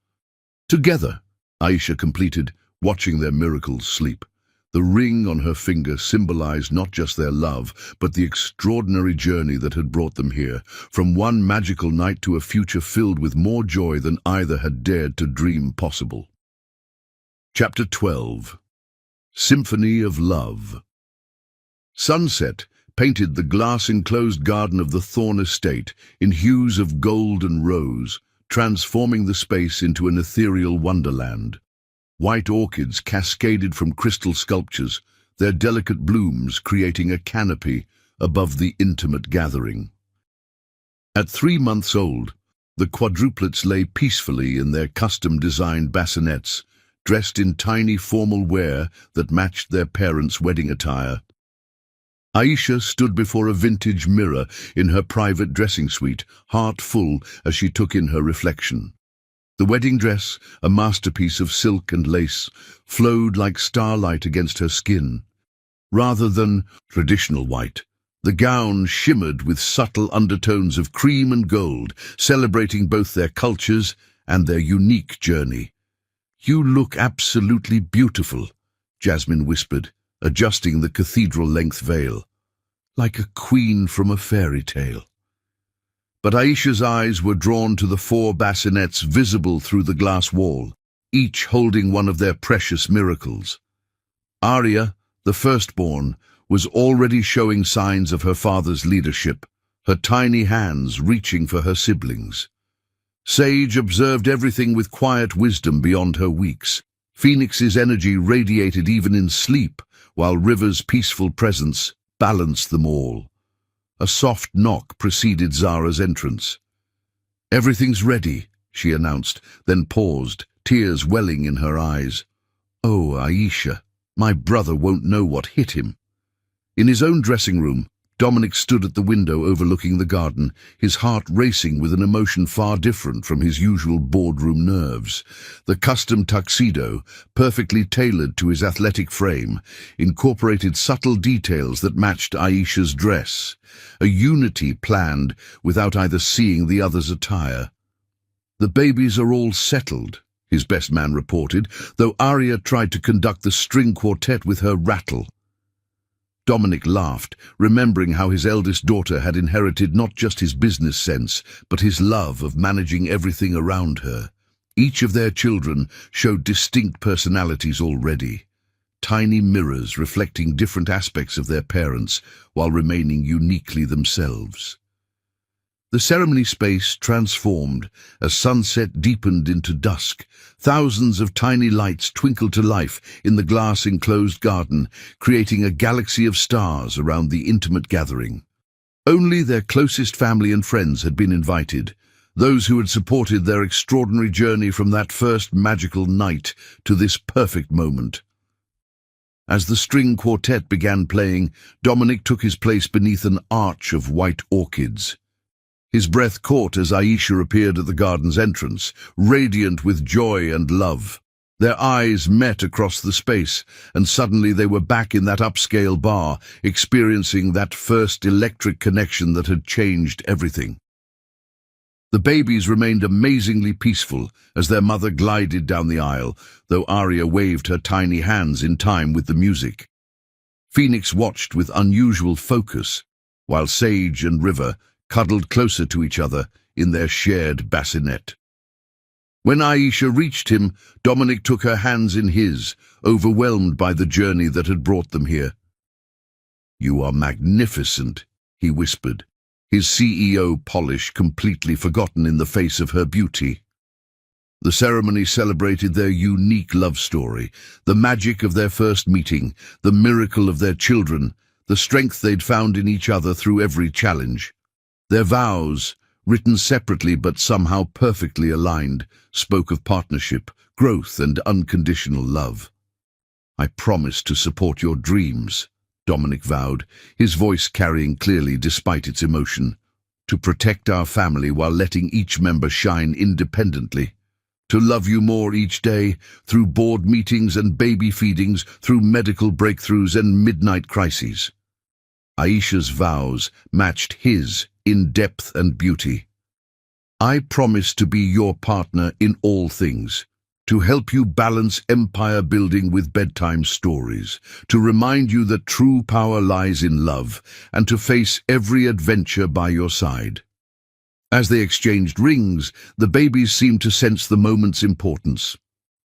"Together," Aisha completed, watching their miracles sleep. The ring on her finger symbolized not just their love, but the extraordinary journey that had brought them here, from one magical night to a future filled with more joy than either had dared to dream possible. Chapter 12. Symphony of Love. Sunset painted the glass-enclosed garden of the Thorne estate in hues of gold and rose, transforming the space into an ethereal wonderland. White orchids cascaded from crystal sculptures, their delicate blooms creating a canopy above the intimate gathering. At 3 months old, the quadruplets lay peacefully in their custom-designed bassinets, dressed in tiny formal wear that matched their parents' wedding attire. Aisha stood before a vintage mirror in her private dressing suite, heart full as she took in her reflection. The wedding dress, a masterpiece of silk and lace, flowed like starlight against her skin. Rather than traditional white, the gown shimmered with subtle undertones of cream and gold, celebrating both their cultures and their unique journey. "You look absolutely beautiful," Jasmine whispered, adjusting the cathedral-length veil. "Like a queen from a fairy tale." But Aisha's eyes were drawn to the 4 bassinets visible through the glass wall, each holding one of their precious miracles. Arya, the firstborn, was already showing signs of her father's leadership, her tiny hands reaching for her siblings. Sage observed everything with quiet wisdom beyond her weeks. Phoenix's energy radiated even in sleep, while River's peaceful presence balanced them all. A soft knock preceded Zara's entrance. "Everything's ready," she announced, then paused, tears welling in her eyes. "Oh, Aisha, my brother won't know what hit him." In his own dressing room, Dominic stood at the window overlooking the garden, his heart racing with an emotion far different from his usual boardroom nerves. The custom tuxedo, perfectly tailored to his athletic frame, incorporated subtle details that matched Aisha's dress, a unity planned without either seeing the other's attire. "The babies are all settled," his best man reported, though Arya tried to conduct the string quartet with her rattle. Dominic laughed, remembering how his eldest daughter had inherited not just his business sense, but his love of managing everything around her. Each of their children showed distinct personalities already, tiny mirrors reflecting different aspects of their parents while remaining uniquely themselves. The ceremony space transformed as sunset deepened into dusk. Thousands of tiny lights twinkled to life in the glass-enclosed garden, creating a galaxy of stars around the intimate gathering. Only their closest family and friends had been invited, those who had supported their extraordinary journey from that first magical night to this perfect moment. As the string quartet began playing, Dominic took his place beneath an arch of white orchids. His breath caught as Aisha appeared at the garden's entrance, radiant with joy and love. Their eyes met across the space, and suddenly they were back in that upscale bar, experiencing that first electric connection that had changed everything. The babies remained amazingly peaceful as their mother glided down the aisle, though Arya waved her tiny hands in time with the music. Phoenix watched with unusual focus, while Sage and River cuddled closer to each other in their shared bassinet. When Aisha reached him, Dominic took her hands in his, overwhelmed by the journey that had brought them here. "You are magnificent," he whispered, his CEO polish completely forgotten in the face of her beauty. The ceremony celebrated their unique love story, the magic of their first meeting, the miracle of their children, the strength they'd found in each other through every challenge. Their vows, written separately but somehow perfectly aligned, spoke of partnership, growth, and unconditional love. "I promise to support your dreams," Dominic vowed, his voice carrying clearly despite its emotion. "To protect our family while letting each member shine independently. To love you more each day, through board meetings and baby feedings, through medical breakthroughs and midnight crises." Aisha's vows matched his in depth and beauty. "I promise to be your partner in all things, to help you balance empire building with bedtime stories, to remind you that true power lies in love, and to face every adventure by your side." As they exchanged rings, the babies seemed to sense the moment's importance.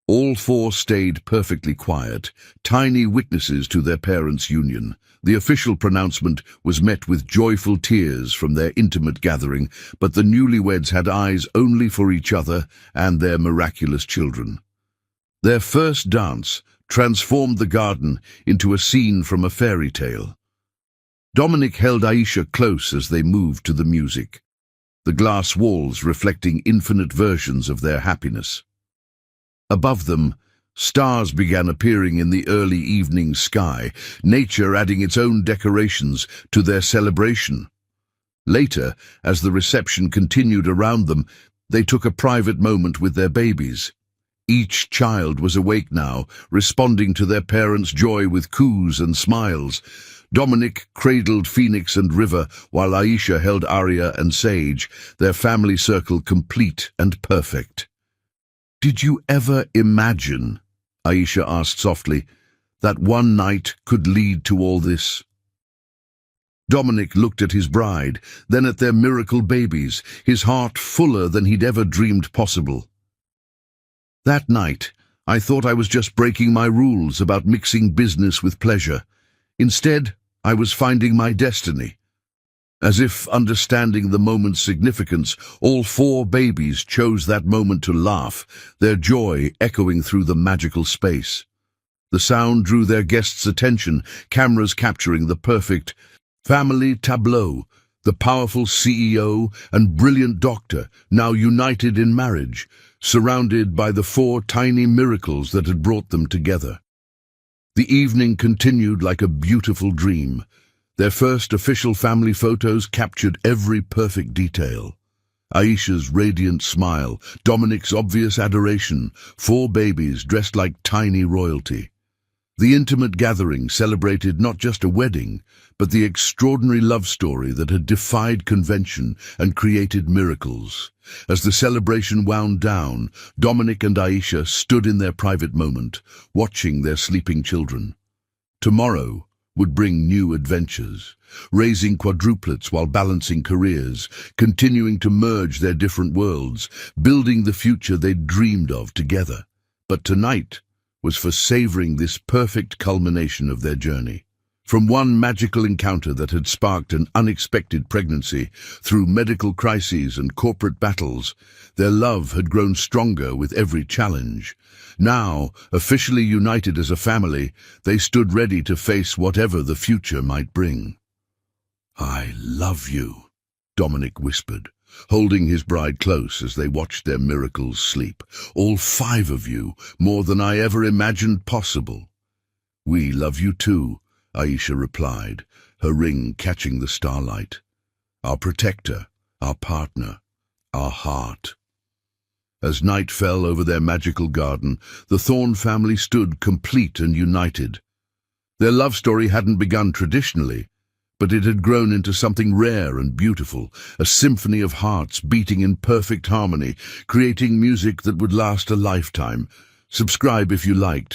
All four stayed perfectly quiet, tiny witnesses to their parents' union. The official pronouncement was met with joyful tears from their intimate gathering, but the newlyweds had eyes only for each other and their miraculous children. Their first dance transformed the garden into a scene from a fairy tale. Dominic held Aisha close as they moved to the music, the glass walls reflecting infinite versions of their happiness. Above them, stars began appearing in the early evening sky, nature adding its own decorations to their celebration. Later, as the reception continued around them, they took a private moment with their babies. Each child was awake now, responding to their parents' joy with coos and smiles. Dominic cradled Phoenix and River, while Aisha held Arya and Sage, their family circle complete and perfect. "Did you ever imagine," Aisha asked softly, "that one night could lead to all this?" Dominic looked at his bride, then at their miracle babies, his heart fuller than he'd ever dreamed possible. "That night, I thought I was just breaking my rules about mixing business with pleasure. Instead, I was finding my destiny." As if understanding the moment's significance, all four babies chose that moment to laugh, their joy echoing through the magical space. The sound drew their guests' attention, cameras capturing the perfect family tableau, the powerful CEO and brilliant doctor, now united in marriage, surrounded by the 4 tiny miracles that had brought them together. The evening continued like a beautiful dream. Their first official family photos captured every perfect detail. Aisha's radiant smile, Dominic's obvious adoration, 4 babies dressed like tiny royalty. The intimate gathering celebrated not just a wedding, but the extraordinary love story that had defied convention and created miracles. As the celebration wound down, Dominic and Aisha stood in their private moment, watching their sleeping children. Tomorrow would bring new adventures, raising quadruplets while balancing careers, continuing to merge their different worlds, building the future they'd dreamed of together. But tonight was for savoring this perfect culmination of their journey. From one magical encounter that had sparked an unexpected pregnancy, through medical crises and corporate battles, their love had grown stronger with every challenge. Now, officially united as a family, they stood ready to face whatever the future might bring. "I love you," Dominic whispered, holding his bride close as they watched their miracles sleep. "All 5 of you, more than I ever imagined possible." "We love you too," Aisha replied, her ring catching the starlight. "Our protector, our partner, our heart." As night fell over their magical garden, the Thorne family stood complete and united. Their love story hadn't begun traditionally, but it had grown into something rare and beautiful, a symphony of hearts beating in perfect harmony, creating music that would last a lifetime. Subscribe if you liked.